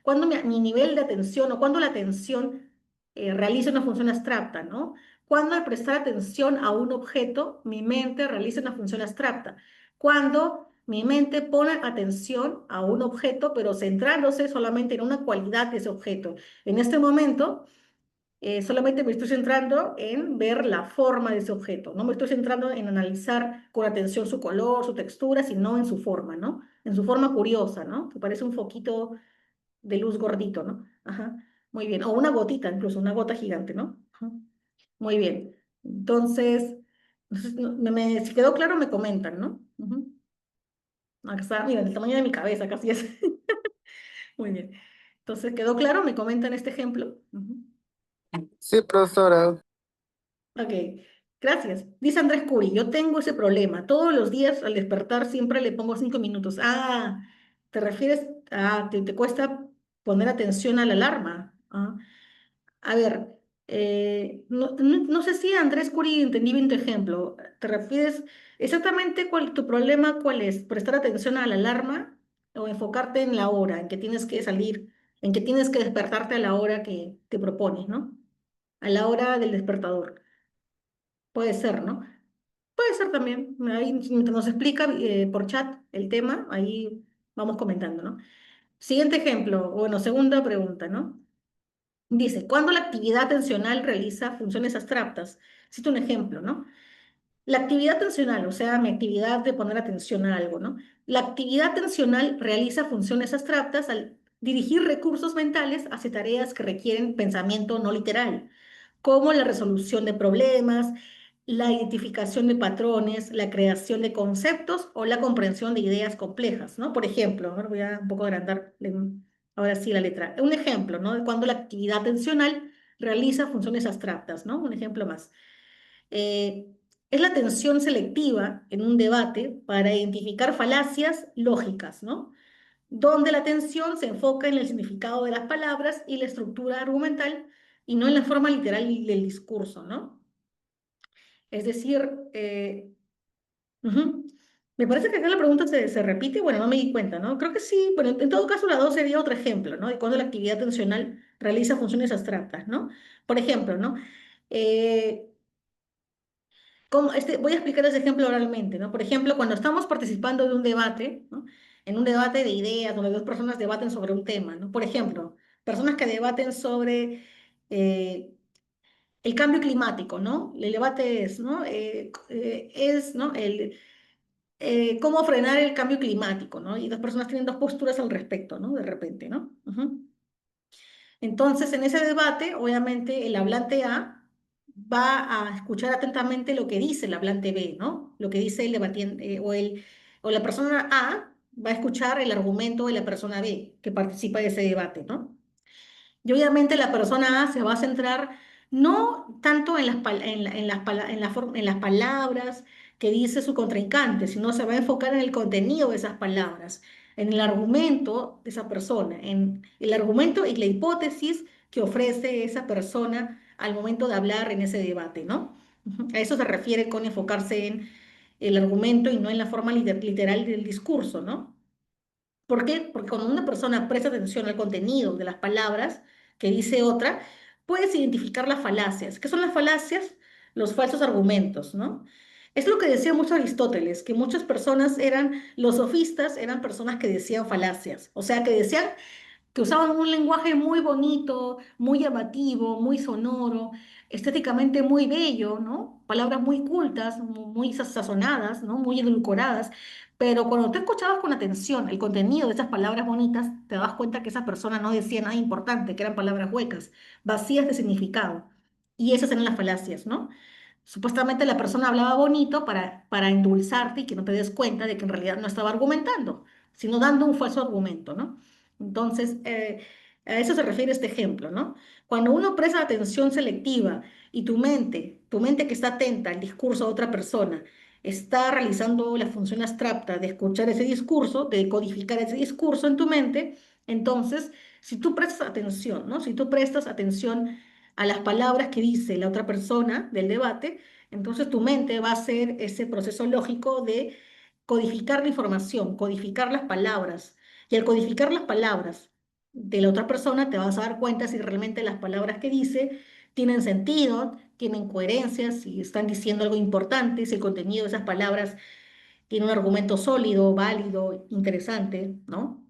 cuando mi nivel de atención o cuando la atención realiza una función abstracta, ¿no? Cuando al prestar atención a un objeto, mi mente realiza una función abstracta. Cuando mi mente pone atención a un objeto, pero centrándose solamente en una cualidad de ese objeto. En este momento, solamente me estoy centrando en ver la forma de ese objeto. No me estoy centrando en analizar con atención su color, su textura, sino en su forma, ¿no? En su forma curiosa, ¿no? Que parece un foquito de luz gordito, ¿no? Ajá. Muy bien. O una gotita, incluso una gota gigante, ¿no? Ajá. Muy bien. Entonces, si quedó claro, me comentan, ¿no? Ujú. Acá está, mira, el tamaño de mi cabeza casi es. Muy bien. Entonces, ¿quedó claro? ¿Me comentan este ejemplo? Ujú. Sí, profesora. Ok, gracias. Dice Andrés Curi, yo tengo ese problema. Todos los días al despertar siempre le pongo 5 minutos. Ah, ¿te refieres a te cuesta poner atención a la alarma? Ah, a ver, no sé si Andrés Curi entendí bien tu ejemplo. ¿Te refieres exactamente tu problema cuál es? ¿Prestar atención a la alarma o enfocarte en la hora en que tienes que salir, en que tienes que despertarte a la hora que te propones, ¿no? A la hora del despertador. Puede ser, ¿no? Puede ser también. Ahí mientras nos explica por chat el tema, ahí vamos comentando, ¿no? Siguiente ejemplo, bueno, segunda pregunta, ¿no? Dice, ¿cuándo la actividad atencional realiza funciones abstractas? Cito un ejemplo, ¿no? La actividad atencional, o sea, mi actividad de poner atención a algo, ¿no? La actividad atencional realiza funciones abstractas al dirigir recursos mentales hacia tareas que requieren pensamiento no literal, como la resolución de problemas, la identificación de patrones, la creación de conceptos o la comprensión de ideas complejas, ¿no? Por ejemplo, ahora voy a un poco agrandar ahora sí la letra. Un ejemplo, ¿no? De cuando la actividad atencional realiza funciones abstractas, ¿no? Un ejemplo más. Eh, es la atención selectiva en un debate para identificar falacias lógicas, ¿no? Donde la atención se enfoca en el significado de las palabras y la estructura argumental y no en la forma literal del discurso, ¿no? Es decir, ujú. Me parece que acá la pregunta se repite, bueno, no me di cuenta, ¿no? Creo que sí, bueno, en todo caso la 2 sería otro ejemplo, ¿no? De cuando la actividad atencional realiza funciones abstractas, ¿no? Por ejemplo, ¿no? Eh, voy a explicar ese ejemplo oralmente, ¿no? Por ejemplo, cuando estamos participando de un debate, ¿no? En un debate de ideas, donde dos personas debaten sobre un tema, ¿no? Por ejemplo, personas que debaten sobre eh, el cambio climático, ¿no? El debate es, ¿no? ¿no? Cómo frenar el cambio climático, ¿no? Y dos personas tienen dos posturas al respecto, ¿no? De repente, ¿no? Ujú. Entonces, en ese debate, obviamente, el hablante A va a escuchar atentamente lo que dice el hablante B, ¿no? Lo que dice el debatiente, o la persona A va a escuchar el argumento de la persona B que participa de ese debate, ¿no? Y obviamente la persona A se va a centrar no tanto en en las palabras que dice su contrincante, sino se va a enfocar en el contenido de esas palabras, en el argumento de esa persona, en el argumento y la hipótesis que ofrece esa persona al momento de hablar en ese debate, ¿no? Ujú. A eso se refiere con enfocarse en el argumento y no en la forma literal del discurso, ¿no? ¿Por qué? Porque cuando una persona presta atención al contenido de las palabras que dice otra, puedes identificar las falacias. ¿Qué son las falacias? Los falsos argumentos, ¿no? Es lo que decía mucho Aristóteles, que muchas personas los sofistas eran personas que decían falacias, o sea, que decían que usaban un lenguaje muy bonito, muy llamativo, muy sonoro, estéticamente muy bello, ¿no? Palabras muy cultas, muy sazonadas, ¿no? Muy edulcoradas, pero cuando tú escuchabas con atención el contenido de esas palabras bonitas, te das cuenta que esa persona no decía nada importante, que eran palabras huecas, vacías de significado. Y esas eran las falacias, ¿no? Supuestamente la persona hablaba bonito para endulzarte y que no te des cuenta de que en realidad no estaba argumentando, sino dando un falso argumento, ¿no? Entonces, a eso se refiere este ejemplo, ¿no? Cuando uno presta atención selectiva y tu mente que está atenta al discurso de otra persona, está realizando la función abstracta de escuchar ese discurso, de codificar ese discurso en tu mente, entonces, si tú prestas atención, ¿no? Si tú prestas atención a las palabras que dice la otra persona del debate, entonces tu mente va a hacer ese proceso lógico de codificar la información, codificar las palabras. Y al codificar las palabras de la otra persona, te vas a dar cuenta si realmente las palabras que dice tienen sentido, tienen coherencia, si están diciendo algo importante, si el contenido de esas palabras tiene un argumento sólido, válido, interesante, ¿no?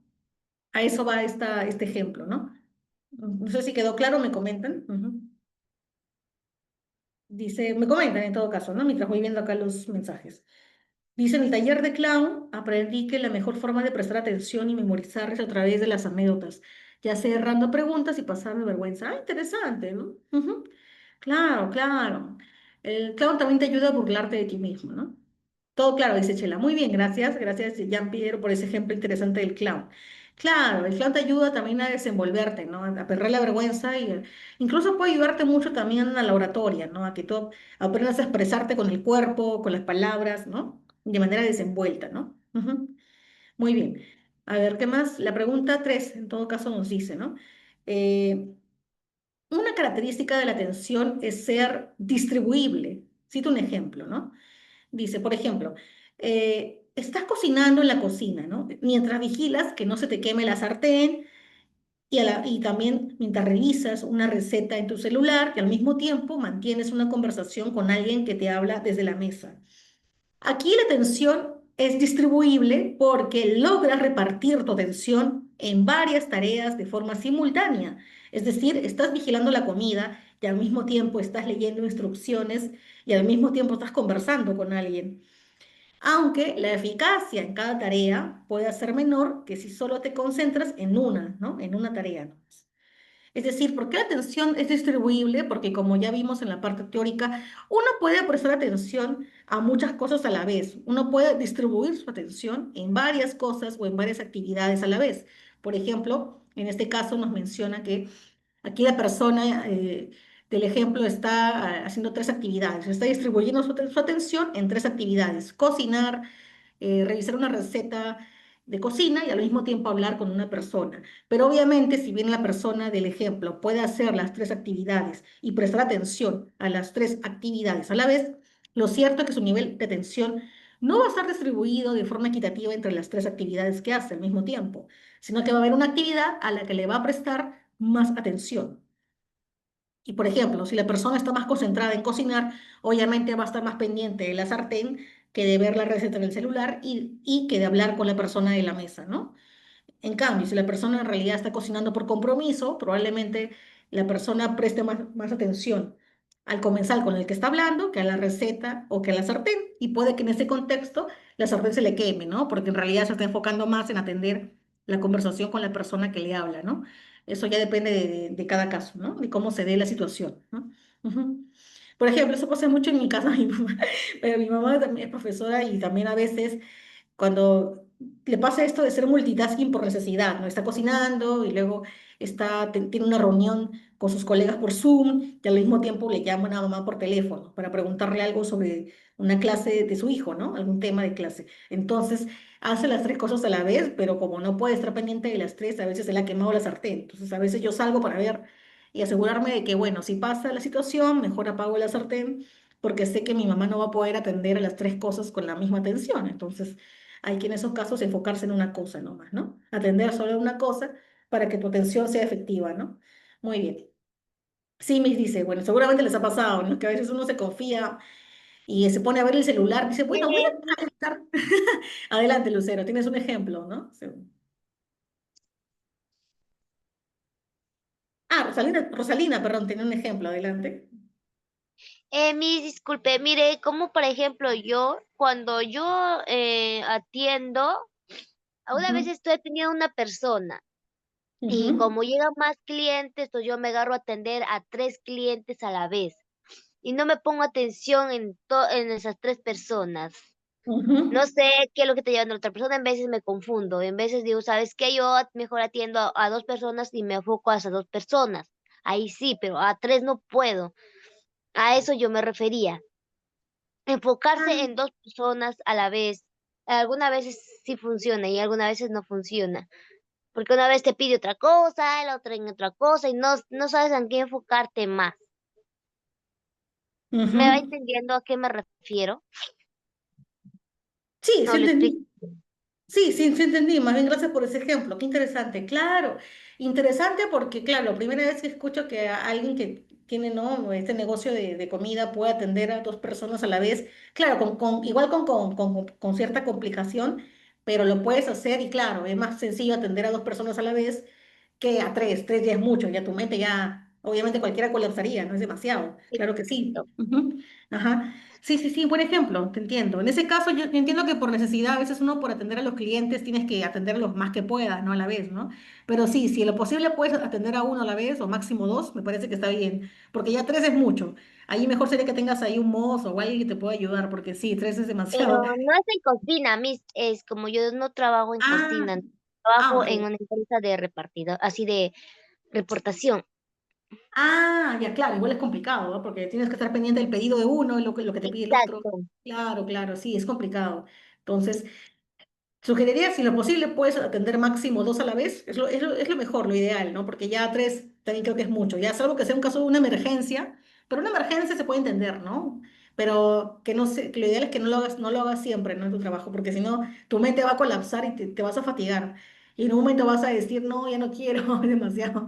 A eso va este ejemplo, ¿no? No sé si quedó claro, me comentan. Ujú. Dice, me comentan en todo caso, ¿no? Mientras voy viendo acá los mensajes. Dice, en el taller de clown aprendí que la mejor forma de prestar atención y memorizar es a través de las anécdotas, ya sea errando preguntas y pasarme vergüenza. Ah, interesante, ¿no? Ujú. Claro, claro. El clown también te ayuda a burlarte de ti mismo, ¿no? Todo claro, dice Chela. Muy bien, gracias. Gracias, Jean-Pierre, por ese ejemplo interesante del clown. Claro, el clown te ayuda también a desenvolverte, ¿no? A perder la vergüenza y incluso puede ayudarte mucho también a la oratoria, ¿no? A que tú aprendas a expresarte con el cuerpo, con las palabras, ¿no? De manera desenvuelta, ¿no? Ujú. Muy bien. A ver, ¿qué más? La pregunta 3, en todo caso, nos dice, ¿no? Eh, una característica de la atención es ser distribuible. Cito un ejemplo, ¿no? Dice, por ejemplo, estás cocinando en la cocina, ¿no? Mientras vigilas que no se te queme la sartén y también mientras revisas una receta en tu celular y al mismo tiempo mantienes una conversación con alguien que te habla desde la mesa. Aquí la atención es distribuible porque logras repartir tu atención en varias tareas de forma simultánea. Es decir, estás vigilando la comida y al mismo tiempo estás leyendo instrucciones y al mismo tiempo estás conversando con alguien. Aunque la eficacia en cada tarea puede ser menor que si solo te concentras en una, ¿no? En una tarea nomás. Es decir, ¿por qué la atención es distribuible? Porque como ya vimos en la parte teórica, uno puede prestar atención a muchas cosas a la vez. Uno puede distribuir su atención en varias cosas o en varias actividades a la vez. Por ejemplo, en este caso nos menciona que aquí la persona del ejemplo está haciendo tres actividades. Está distribuyendo su atención en tres actividades. Cocinar, revisar una receta de cocina y al mismo tiempo hablar con una persona. Pero obviamente, si bien la persona del ejemplo puede hacer las tres actividades y prestar atención a las tres actividades a la vez, lo cierto es que su nivel de atención no va a estar distribuido de forma equitativa entre las tres actividades que hace al mismo tiempo, sino que va a haber una actividad a la que le va a prestar más atención. Y por ejemplo, si la persona está más concentrada en cocinar, obviamente va a estar más pendiente de la sartén que de ver la receta en el celular y que de hablar con la persona de la mesa, ¿no? En cambio, si la persona en realidad está cocinando por compromiso, probablemente la persona preste más atención al comensal con el que está hablando que a la receta o que a la sartén. Y puede que en ese contexto la sartén se le queme, ¿no? Porque en realidad se está enfocando más en atender la conversación con la persona que le habla, ¿no? Eso ya depende de cada caso, ¿no? De cómo se dé la situación, ¿no? Ujú. Por ejemplo, eso pasa mucho en mi casa, pero mi mamá también es profesora y también a veces cuando le pasa esto de ser multitasking por necesidad, ¿no? Está cocinando y luego tiene una reunión con sus colegas por Zoom y al mismo tiempo le llama a una mamá por teléfono para preguntarle algo sobre una clase de su hijo, ¿no? Algún tema de clase. Entonces, hace las tres cosas a la vez, pero como no puede estar pendiente de las tres, a veces se le ha quemado la sartén. Entonces, a veces yo salgo para ver y asegurarme de que, bueno, si pasa la situación, mejor apago la sartén porque sé que mi mamá no va a poder atender a las tres cosas con la misma atención. Entonces, hay que en esos casos enfocarse en una cosa nomás, ¿no? Atender solo una cosa para que tu atención sea efectiva, ¿no? Muy bien. Sí, Miss dice, bueno, seguramente les ha pasado, ¿no? Que a veces uno se confía y se pone a ver el celular, dice, bueno, voy a revisar. Adelante, Lucero, tienes un ejemplo, ¿no? Sí. Rosalina, perdón, tenía un ejemplo, adelante. Disculpe, mire, como por ejemplo yo, cuando yo atiendo, una vez Ujú, estoy atendiendo a una persona y ujú, como llegan más clientes, pues yo me agarro a atender a 3 clientes a la vez y no me pongo atención en esas 3 personas. No ujú, sé qué es lo que te lleva a la otra persona, en veces me confundo, en veces digo, ¿sabes qué? Yo mejor atiendo a 2 personas y me enfoco a esas 2 personas. Ahí sí, pero a 3 no puedo. A eso yo me refería. Enfocarse en 2 personas a la vez. Algunas veces sí funciona y algunas veces no funciona. Porque una vez te pide otra cosa, la otra en otra cosa y no sabes en qué enfocarte más. ¿Me va ujú. entendiendo a qué me refiero? Sí, sí No le explico. entendí. Sí, sí, sí entendí. Más bien, gracias por ese ejemplo. Qué interesante. Claro, interesante porque, claro, primera vez que escucho que alguien que tiene, ¿no? Este negocio de comida puede atender a dos personas a la vez. Claro, igual con cierta complicación, pero lo puedes hacer y, claro, es más sencillo atender a dos personas a la vez que a tres. Tres ya es mucho, ya tu mente ya, obviamente cualquiera colapsaría, no es demasiado. Claro que sí. Exacto. Ujú. Ajá. Sí, sí, sí, buen ejemplo, te entiendo. En ese caso, yo entiendo que por necesidad, a veces uno por atender a los clientes tienes que atender los más que puedas, ¿no? A la vez, ¿no? Pero sí, si en lo posible puedes atender a uno a la vez o máximo dos, me parece que está bien, porque ya tres es mucho. Ahí mejor sería que tengas ahí un mozo o alguien que te pueda ayudar, porque sí, tres es Pero demasiado. no es en cocina, es como yo no trabajo en Ah, cocina, ok. trabajo en una empresa de repartido, así de reportación. Ah, ya claro, igual es complicado, ¿no? Porque tienes que estar pendiente del pedido de uno y lo que te pide el otro. Exacto. Claro, claro, sí, es complicado. Entonces, sugeriría, si lo posible, puedes atender máximo dos a la vez. Es lo mejor, lo ideal, ¿no? Porque ya tres también creo que es mucho. Ya salvo que sea un caso de una emergencia, pero una emergencia se puede entender, ¿no? Pero que no sé, que lo ideal es que no lo hagas siempre, ¿no? En tu trabajo, porque si no, tu mente va a colapsar y te vas a fatigar. Y en un momento vas a decir, no, ya no quiero, es demasiado.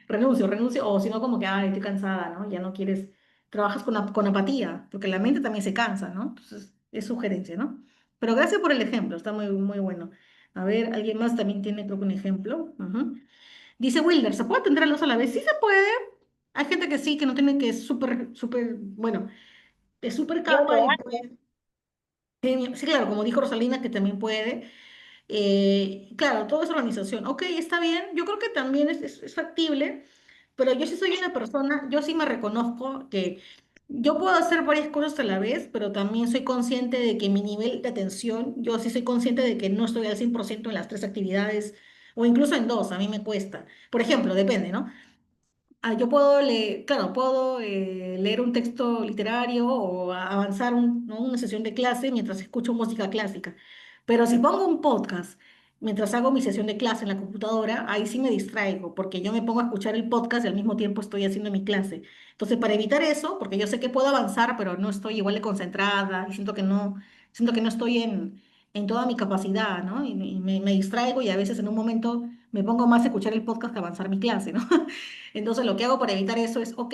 Renuncio, o si no, como que, ay, estoy cansada, ¿no? Ya no quieres, trabajas con apatía, porque la mente también se cansa, ¿no? Entonces, es sugerencia, ¿no? Pero gracias por el ejemplo, está muy, muy bueno. A ver, alguien más también tiene, creo que un ejemplo. Ujú. Dice Wilder, ¿se puede atender a los dos a la vez? Sí se puede. Hay gente que sí, que no tiene que es súper, súper, bueno, es súper Yo capa lo y hago. puede. Sí, claro, como dijo Rosalina, que también puede. Claro, todo es organización. Ok, está bien. Yo creo que también es factible, pero yo sí soy una persona, yo sí me reconozco que yo puedo hacer varias cosas a la vez, pero también soy consciente de que mi nivel de atención, yo sí soy consciente de que no estoy al 100% en las tres actividades o incluso en dos, a mí me cuesta. Por ejemplo, depende, ¿no? Yo puedo leer, claro, puedo leer un texto literario o avanzar ¿no? una sesión de clase mientras escucho música clásica. Pero si pongo un podcast mientras hago mi sesión de clase en la computadora, ahí sí me distraigo, porque yo me pongo a escuchar el podcast y al mismo tiempo estoy haciendo mi clase. Entonces, para evitar eso, porque yo sé que puedo avanzar, pero no estoy igual de concentrada y siento que no estoy en toda mi capacidad, ¿no? Y me distraigo y a veces en un momento me pongo más a escuchar el podcast que a avanzar mi clase, ¿no? Entonces lo que hago para evitar eso es, ok,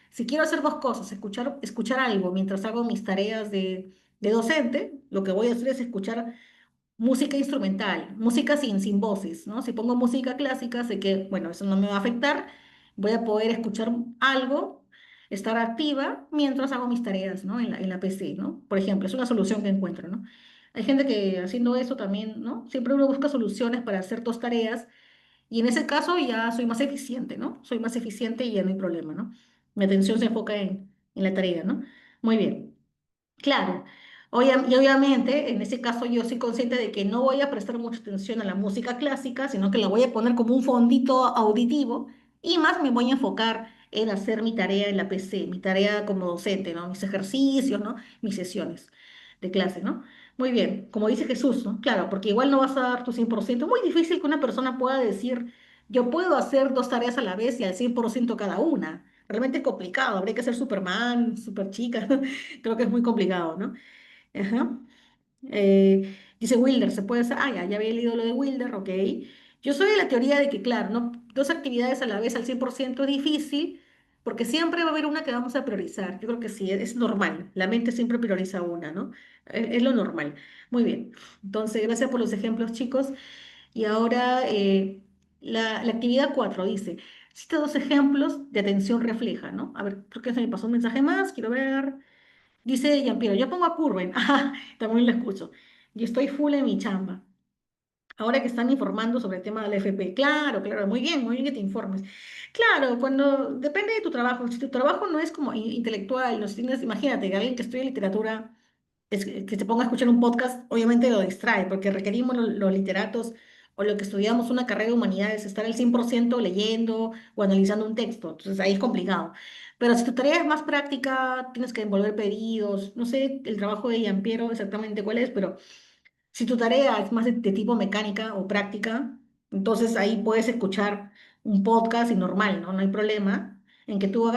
si quiero hacer dos cosas, escuchar algo mientras hago mis tareas de docente, lo que voy a hacer es escuchar música instrumental, música sin voces, ¿no? Si pongo música clásica, sé que, bueno, eso no me va a afectar, voy a poder escuchar algo, estar activa mientras hago mis tareas, ¿no? En la PC, ¿no? Por ejemplo, es una solución que encuentro, ¿no? Hay gente que haciendo eso también, ¿no? Siempre uno busca soluciones para hacer dos tareas y en ese caso ya soy más eficiente, ¿no? Soy más eficiente y ya no hay problema, ¿no? Mi atención se enfoca en la tarea, ¿no? Muy bien. Claro. Y obviamente, en ese caso yo soy consciente de que no voy a prestar mucha atención a la música clásica, sino que la voy a poner como un fondito auditivo y más me voy a enfocar en hacer mi tarea en la PC, mi tarea como docente, ¿no? Mis ejercicios, ¿no? Mis sesiones de clase, ¿no? Muy bien, como dice Jesús, ¿no? Claro, porque igual no vas a dar tu 100%. Es muy difícil que una persona pueda decir, yo puedo hacer dos tareas a la vez y al 100% cada una. Realmente es complicado, habría que ser Superman, super chica. Creo que es muy complicado, ¿no? Ajá. Dice Wilder, ¿se puede hacer? Ah, ya había leído lo de Wilder, ok. Yo soy de la teoría de que, claro, no, dos actividades a la vez al 100% es difícil, porque siempre va a haber una que vamos a priorizar. Yo creo que sí, es normal. La mente siempre prioriza una, ¿no? Es lo normal. Muy bien. Entonces, gracias por los ejemplos, chicos. Y ahora la actividad 4 dice, Cita dos ejemplos de atención refleja, ¿no? A ver, creo que se me pasó un mensaje más, quiero ver. Dice Jean-Pierre, yo pongo a Curven. Ajá, también lo escucho. Yo estoy full en mi chamba. Ahora que están informando sobre el tema del FP. Claro, claro, muy bien que te informes. Claro, cuando depende de tu trabajo. Si tu trabajo no es como intelectual, no si tienes, imagínate, alguien que estudia literatura que se ponga a escuchar un podcast, obviamente lo distrae, porque requerimos los literatos o lo que estudiamos una carrera de humanidades, estar al 100% leyendo o analizando un texto. Entonces ahí es complicado. Pero si tu tarea es más práctica, tienes que envolver pedidos, no sé el trabajo de Yampiero exactamente cuál es, pero si tu tarea es más de tipo mecánica o práctica, entonces ahí puedes escuchar un podcast y normal, ¿no? No hay problema en que tú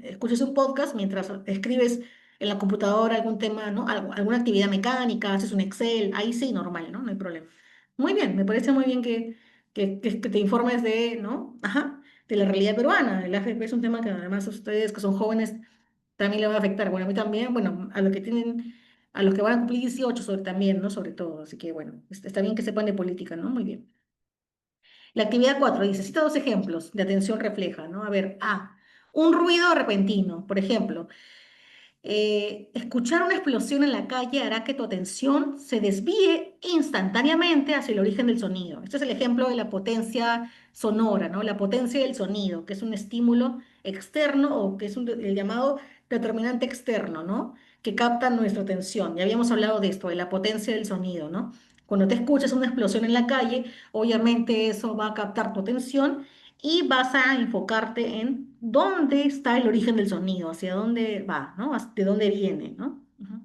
escuches un podcast mientras escribes en la computadora algún tema, ¿no? Alguna actividad mecánica, haces un Excel, ahí sí, normal, ¿no? No hay problema. Muy bien, me parece muy bien que te informes de, ¿no? Ajá, de la realidad peruana. El AFP es un tema que además a ustedes que son jóvenes también le va a afectar. Bueno, a mí también, bueno, a los que van a cumplir 18 también, ¿no? Sobre todo. Así que bueno, está bien que sepan de política, ¿no? Muy bien. La actividad 4 dice, cita dos ejemplos de atención refleja, ¿no? A ver, A, un ruido repentino, por ejemplo. Escuchar una explosión en la calle hará que tu atención se desvíe instantáneamente hacia el origen del sonido. Este es el ejemplo de la potencia sonora, ¿no? La potencia del sonido, que es un estímulo externo o que es el llamado determinante externo, ¿no? Que capta nuestra atención. Ya habíamos hablado de esto, de la potencia del sonido, ¿no? Cuando te escuchas una explosión en la calle, obviamente eso va a captar tu atención y vas a enfocarte en dónde está el origen del sonido, hacia dónde va, ¿no? De dónde viene, ¿no? Ujú.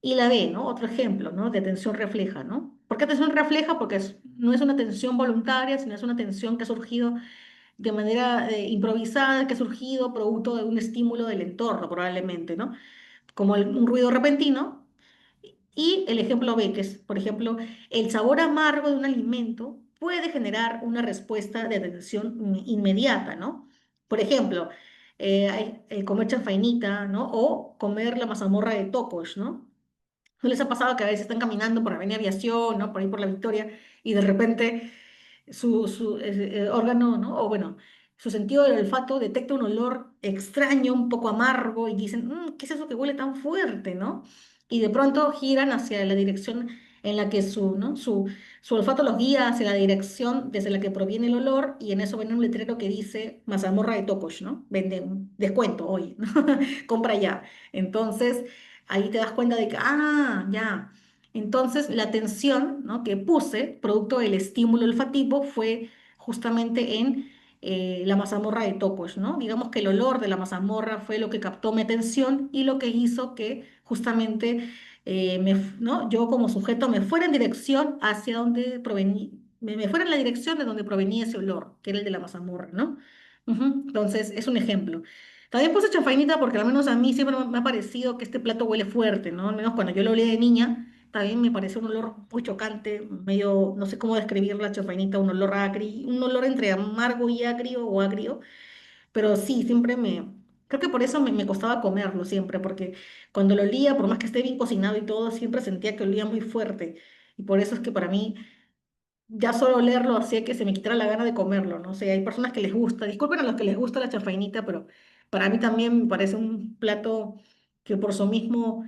Y la B, ¿no? Otro ejemplo, ¿no? De atención refleja, ¿no? ¿Por qué atención refleja? Porque no es una atención voluntaria, sino es una atención que ha surgido de manera improvisada, que ha surgido producto de un estímulo del entorno, probablemente, ¿no? Como un ruido repentino. Y el ejemplo B, que es, por ejemplo, el sabor amargo de un alimento puede generar una respuesta de atención inmediata, ¿no? Por ejemplo, comer chanfainita, ¿no? O comer la mazamorra de tocos, ¿no? ¿No les ha pasado que a veces están caminando por Avenida Aviación, ¿no? Por ahí por la Victoria, y de repente su órgano, ¿no? O bueno, su sentido del olfato detecta un olor extraño, un poco amargo, y dicen, ¿qué es eso que huele tan fuerte?", ¿no? Y de pronto giran hacia la dirección en la que ¿no? Su olfato los guía hacia la dirección desde la que proviene el olor, y en eso ven un letrero que dice mazamorra de Tocos, ¿no? Vende un descuento hoy, ¿no? Compra ya. Entonces, ahí te das cuenta de que, ya. Entonces, la atención, ¿no? que puse, producto del estímulo olfativo, fue justamente en la mazamorra de Tocos, ¿no? Digamos que el olor de la mazamorra fue lo que captó mi atención y lo que hizo que justamente ¿no? yo como sujeto me fuera en dirección hacia donde provenía, me fuera en la dirección de donde provenía ese olor, que era el de la mazamorra, ¿no? Ujú. Entonces, es un ejemplo. También puse chanfainita porque al menos a mí siempre me ha parecido que este plato huele fuerte, ¿no? Al menos cuando yo lo olí de niña, también me pareció un olor muy chocante, medio, no sé cómo describir la chanfainita, un olor un olor entre amargo y agrio o agrio, pero sí, creo que por eso me costaba comerlo siempre, porque cuando lo olía, por más que esté bien cocinado y todo, siempre sentía que olía muy fuerte. Y por eso es que para mí ya solo olerlo hacía que se me quitara la gana de comerlo, no sé, hay personas que les gusta, disculpen a los que les gusta la chanfainita, pero para mí también me parece un plato que por su mismo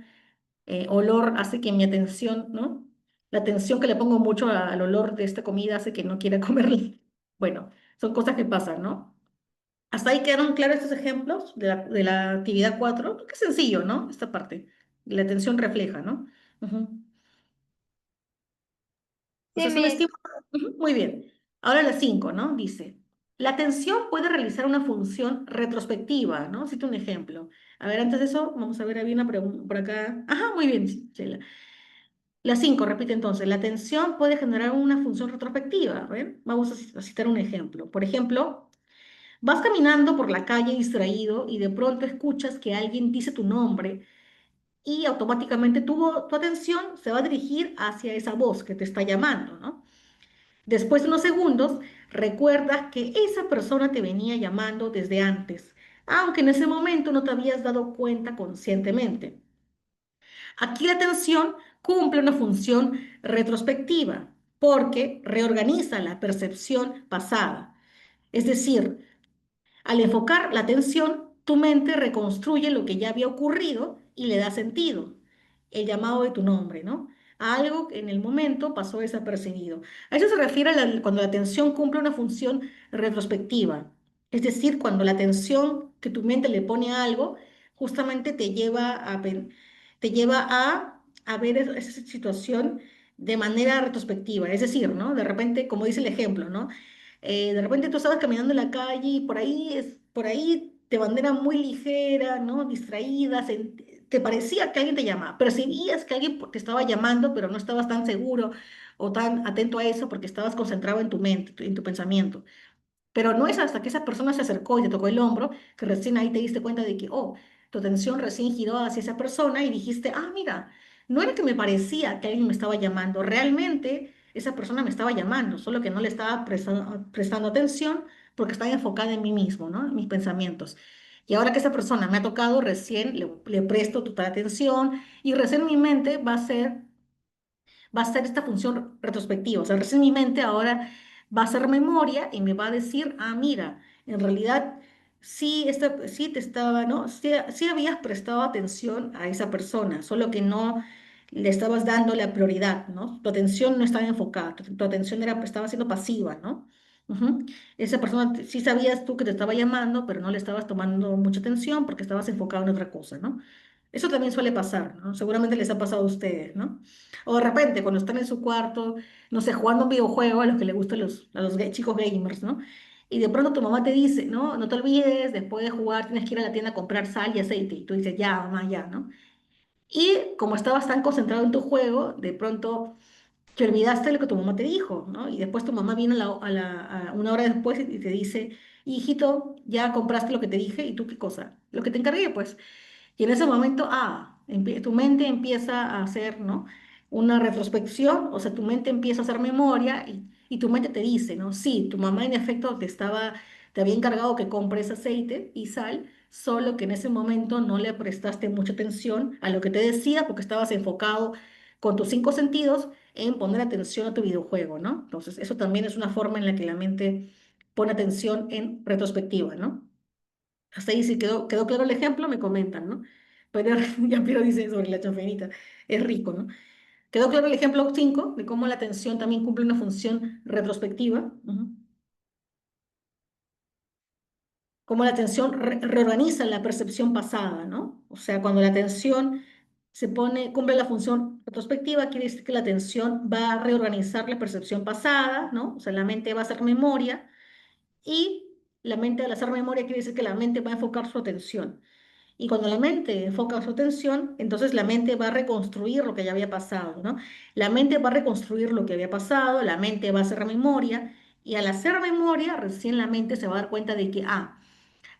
olor hace que mi atención, ¿no? La atención que le pongo mucho al olor de esta comida hace que no quiera comerla. Bueno, son cosas que pasan, ¿no? Hasta ahí quedaron claros estos ejemplos de la actividad 4. Qué sencillo, ¿no? Esta parte. La atención refleja, ¿no? Ujú. O Sí, sea, es un Miss. estímulo. Ujú. Muy bien. Ahora la 5, ¿no? Dice, la atención puede realizar una función retrospectiva, ¿no? Cito un ejemplo. A ver, antes de eso, vamos a ver, había una pregunta por acá. Ajá, muy bien, Sheila. La 5, repite entonces, la atención puede generar una función retrospectiva. A ver, vamos a citar un ejemplo. Por ejemplo, vas caminando por la calle distraído y de pronto escuchas que alguien dice tu nombre y automáticamente tu atención se va a dirigir hacia esa voz que te está llamando, ¿no? Después de unos segundos, recuerdas que esa persona te venía llamando desde antes, aunque en ese momento no te habías dado cuenta conscientemente. Aquí la atención cumple una función retrospectiva porque reorganiza la percepción pasada. Es decir, al enfocar la atención, tu mente reconstruye lo que ya había ocurrido y le da sentido, el llamado de tu nombre, ¿no? A algo que en el momento pasó desapercibido. A eso se refiere cuando la atención cumple una función retrospectiva. Es decir, cuando la atención que tu mente le pone a algo justamente te lleva a ver esa situación de manera retrospectiva. Es decir, ¿no? De repente, como dice el ejemplo, ¿no? De repente tú estabas caminando en la calle y por ahí de manera muy ligera, ¿no? Distraída, te parecía que alguien te llamaba, percibías que alguien te estaba llamando, pero no estabas tan seguro o tan atento a eso porque estabas concentrado en tu mente, en tu pensamiento. Pero no es hasta que esa persona se acercó y te tocó el hombro que recién ahí te diste cuenta de que, oh, tu atención recién giró hacia esa persona y dijiste, ah, mira, no era que me parecía que alguien me estaba llamando, realmente esa persona me estaba llamando, solo que no le estaba prestando atención porque estaba enfocada en mí mismo, ¿no? En mis pensamientos. Y ahora que esa persona me ha tocado, recién le presto total atención y recién mi mente va a hacer esta función retrospectiva. O sea, recién mi mente ahora va a hacer memoria y me va a decir, ah, mira, en realidad sí te estaba, ¿no? Sí habías prestado atención a esa persona, solo que no le estabas dando la prioridad, ¿no? Tu atención no estaba enfocada, tu atención estaba siendo pasiva, ¿no? Ujú. Esa persona, sí sabías tú que te estaba llamando, pero no le estabas tomando mucha atención porque estabas enfocado en otra cosa, ¿no? Eso también suele pasar, ¿no? Seguramente les ha pasado a ustedes, ¿no? O de repente, cuando están en su cuarto, no sé, jugando un videojuego, a los que les gustan chicos gamers, ¿no? Y de pronto tu mamá te dice, ¿no? No te olvides, después de jugar tienes que ir a la tienda a comprar sal y aceite. Y tú dices, ya, mamá, ya, ¿no? Y como estabas tan concentrado en tu juego, de pronto te olvidaste de lo que tu mamá te dijo, ¿no? Y después tu mamá viene a una hora después y te dice, hijito, ya compraste lo que te dije, ¿y tú qué cosa? Lo que te encargué, pues. Y en ese momento, tu mente empieza a hacer, ¿no? Una retrospección, o sea, tu mente empieza a hacer memoria y tu mente te dice, ¿no? Sí, tu mamá en efecto te había encargado que compres aceite y sal, solo que en ese momento no le prestaste mucha atención a lo que te decía porque estabas enfocado con tus cinco sentidos en poner atención a tu videojuego, ¿no? Entonces, eso también es una forma en la que la mente pone atención en retrospectiva, ¿no? Hasta ahí sí quedó claro el ejemplo, me comentan, ¿no? Pero ya Piero dice sobre la chanfainita, es rico, ¿no? Quedó claro el ejemplo 5 de cómo la atención también cumple una función retrospectiva, ujú. Cómo la atención reorganiza la percepción pasada, ¿no? O sea, cuando la atención cumple la función retrospectiva, quiere decir que la atención va a reorganizar la percepción pasada, ¿no? O sea, la mente va a hacer memoria y la mente al hacer memoria quiere decir que la mente va a enfocar su atención. Y cuando la mente enfoca su atención, entonces la mente va a reconstruir lo que ya había pasado, ¿no? La mente va a reconstruir lo que había pasado, la mente va a hacer memoria, y al hacer memoria, recién la mente se va a dar cuenta de que,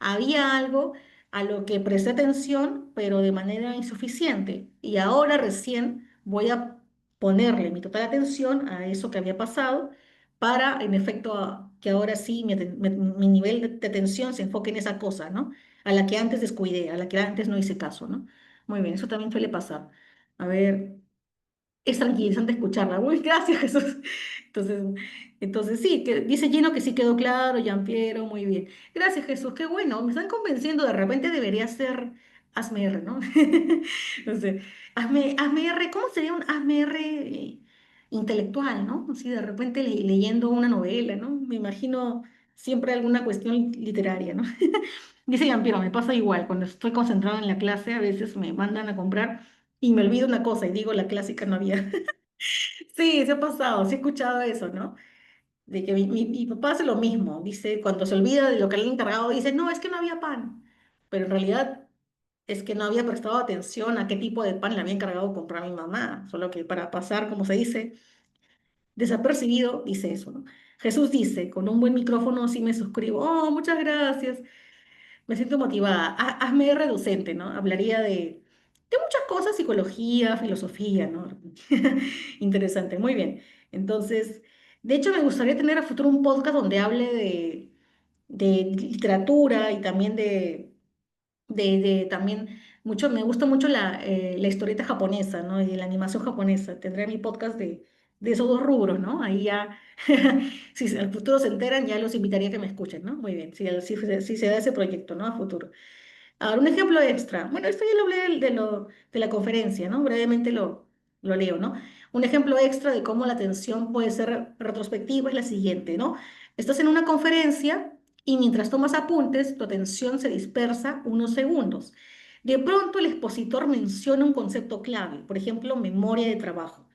había algo a lo que presté atención, pero de manera insuficiente. Y ahora recién voy a ponerle mi total atención a eso que había pasado para, en efecto, que ahora sí mi nivel de atención se enfoque en esa cosa, ¿no? A la que antes descuidé, a la que antes no hice caso, ¿no? Muy bien, eso también suele pasar. A ver. Es tranquilizante escucharla. Uy, gracias, Jesús. Entonces, entonces sí, dice Gino que sí quedó claro, Gianpiero, muy bien. Gracias, Jesús, qué bueno, me están convenciendo, de repente debería ser hazme R, ¿no? No sé, hazme R, ¿cómo sería un hazme R intelectual, ¿no? Así de repente leyendo una novela, ¿no? Me imagino siempre alguna cuestión literaria, ¿no? Dice Gianpiero, me pasa igual, cuando estoy concentrado en la clase, a veces me mandan a comprar y me olvido una cosa y digo la clásica no había. Sí, se ha pasado, sí he escuchado eso, ¿no? De que mi papá hace lo mismo, dice, cuando se olvida de lo que le han encargado, dice, no, es que no había pan, pero en realidad es que no había prestado atención a qué tipo de pan le había encargado comprar mi mamá, solo que para pasar, como se dice, desapercibido, dice eso, ¿no? Jesús dice, con un buen micrófono sí me suscribo, oh, muchas gracias. Me siento motivada. Hazme reducente, ¿no? Hablaría de muchas cosas, psicología, filosofía, ¿no? Interesante, muy bien. Entonces, de hecho, me gustaría tener a futuro un podcast donde hable de literatura y también también me gusta mucho la historieta japonesa, ¿no? Y la animación japonesa. Tendré mi podcast de esos dos rubros, ¿no? Ahí ya, si al futuro se enteran, ya los invitaría a que me escuchen, ¿no? Muy bien, si se da ese proyecto, ¿no? A futuro. Ahora, un ejemplo extra. Bueno, esto ya lo hablé de la conferencia, ¿no? Brevemente lo leo, ¿no? Un ejemplo extra de cómo la atención puede ser retrospectiva es la siguiente, ¿no? Estás en una conferencia y mientras tomas apuntes, tu atención se dispersa unos segundos. De pronto el expositor menciona un concepto clave, por ejemplo, memoria de trabajo.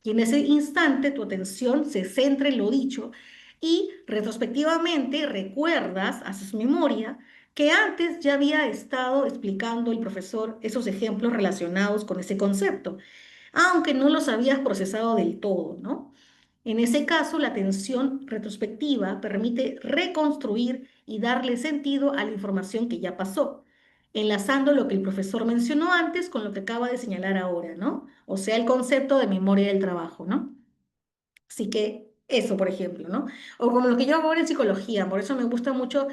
Y en ese instante tu atención se centra en lo dicho y retrospectivamente recuerdas, haces memoria, que antes ya había estado explicando el profesor esos ejemplos relacionados con ese concepto, aunque no los habías procesado del todo, ¿no? En ese caso, la atención retrospectiva permite reconstruir y darle sentido a la información que ya pasó, enlazando lo que el profesor mencionó antes con lo que acaba de señalar ahora, ¿no? O sea, el concepto de memoria del trabajo, ¿no? Así que eso, por ejemplo, ¿no? O como lo que yo hago ahora en psicología, por eso me gusta mucho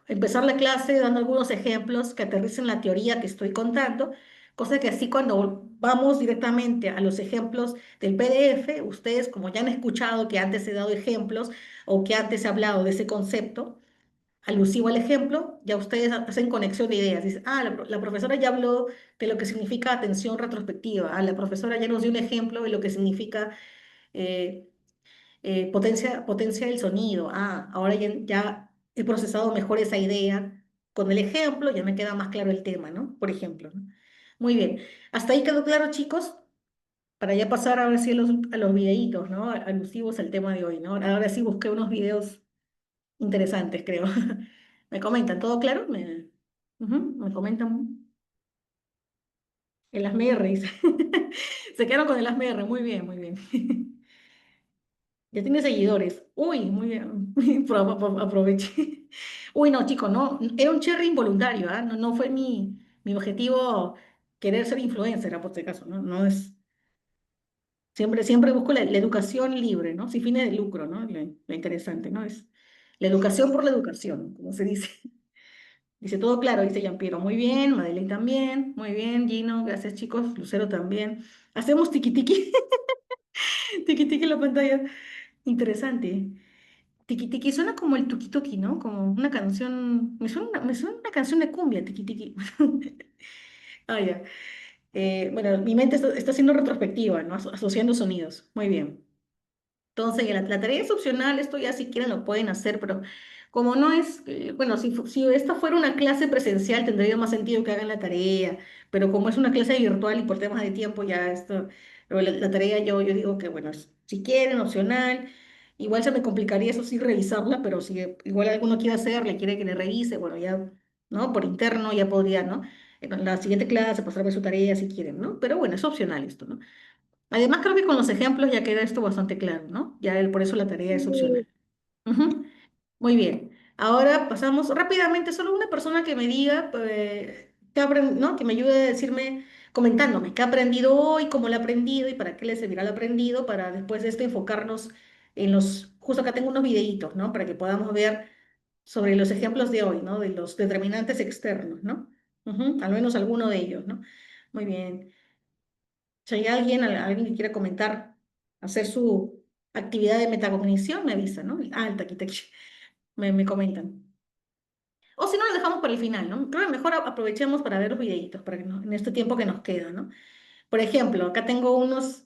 empezar la clase dando algunos ejemplos que aterricen la teoría que estoy contando, cosa que así cuando vamos directamente a los ejemplos del PDF, ustedes como ya han escuchado que antes he dado ejemplos o que antes he hablado de ese concepto, alusivo al ejemplo, ya ustedes hacen conexión de ideas. Dicen, ah, la profesora ya habló de lo que significa atención retrospectiva, ah, la profesora ya nos dio un ejemplo de lo que significa eh, potencia del sonido. Ah, ahora ya he procesado mejor esa idea con el ejemplo, ya me queda más claro el tema, ¿no? Por ejemplo, ¿no? Muy bien. ¿Hasta ahí quedó claro, chicos? Para ya pasar ahora sí a los videitos, ¿no? Alusivos al tema de hoy, ¿no? Ahora sí busqué unos videos interesantes, creo. ¿Me comentan? ¿Todo claro? Me comentan. El ASMR, dice. Se quedaron con el ASMR, muy bien, muy bien. Ya tiene seguidores. Uy, muy bien. Aproveché. Uy, no, chicos, no. Era un cherry involuntario, ¿ah? No, no fue mi objetivo querer ser influencer, por si acaso, ¿no? No es. Siempre busco la educación libre, ¿no? Sin fines de lucro, ¿no? Lo interesante, ¿no? Es la educación por la educación, como se dice. Dice todo claro, dice Giampiero. Muy bien, Madeleine también. Muy bien, Gino. Gracias, chicos. Lucero también. Hacemos tiki tiki. Tiki tiki en la pantalla. Interesante. Tiki Tiki suena como el Tuki Tuki, ¿no? Como una canción, me suena una canción de cumbia, Tiki Tiki. Ah, ya. Bueno, mi mente está siendo retrospectiva, ¿no? Asociando sonidos. Muy bien. Entonces, la tarea es opcional, esto ya si quieren lo pueden hacer, pero como no es, bueno, si esta fuera una clase presencial tendría más sentido que hagan la tarea, pero como es una clase virtual y por temas de tiempo ya esto, pero la tarea yo digo que bueno, si quieren, opcional, igual se me complicaría eso sí revisarla, pero si igual alguno quiere hacerle, quiere que le revise, bueno, ya, ¿no? Por interno ya podría, ¿no? En la siguiente clase pasarme su tarea si quieren, ¿no? Pero bueno, es opcional esto, ¿no? Además, creo que con los ejemplos ya queda esto bastante claro, ¿no? Ya por eso la tarea es Sí. opcional. Ujú. Muy bien. Ahora pasamos rápidamente, solo una persona que me diga, ¿no? Que me ayude a decirme, comentándome qué ha aprendido hoy, cómo lo ha aprendido y para qué le servirá lo aprendido, para después de esto enfocarnos en justo acá tengo unos videitos, ¿no? Para que podamos ver sobre los ejemplos de hoy, ¿no? De los determinantes externos, ¿no? Ujú. Al menos alguno de ellos, ¿no? Muy bien. Si hay alguien que quiera comentar, hacer su actividad de metacognición, me avisa, ¿no? Ah, el taquita me comentan. O si no, lo dejamos para el final, ¿no? Creo que mejor aprovechemos para ver los videitos para que en este tiempo que nos queda, ¿no? Por ejemplo, acá tengo unos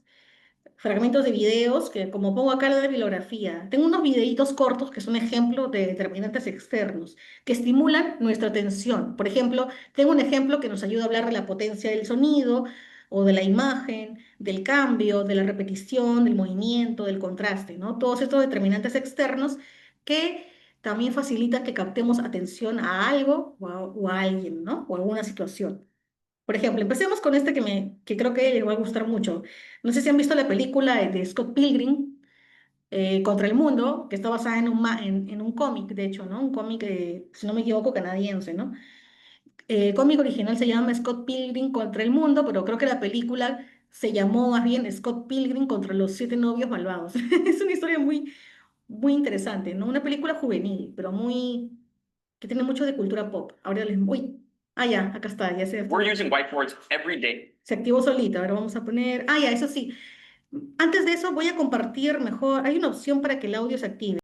fragmentos de videos que, como pongo acá la bibliografía, tengo unos videitos cortos que son ejemplos de determinantes externos que estimulan nuestra atención. Por ejemplo, tengo un ejemplo que nos ayuda a hablar de la potencia del sonido o de la imagen, del cambio, de la repetición, del movimiento, del contraste, ¿no? Todos estos determinantes externos que también facilitan que captemos atención a algo o a alguien, ¿no? O a alguna situación. Por ejemplo, empecemos con este que creo que les va a gustar mucho. No sé si han visto la película de Scott Pilgrim, Contra el Mundo, que está basada en un cómic, de hecho, ¿no? Un cómic, si no me equivoco, canadiense, ¿no? El cómic original se llama Scott Pilgrim contra el Mundo, pero creo que la película se llamó más bien Scott Pilgrim contra los siete novios malvados. Es una historia muy interesante, ¿no? Una película juvenil, pero que tiene mucho de cultura pop. Ahora les... Uy, ah, ya, acá está, ya se... We're using whiteboards every day. Se activó solita. Ahora vamos a poner. Ah, ya, eso sí. Antes de eso voy a compartir mejor, hay una opción para que el audio se active.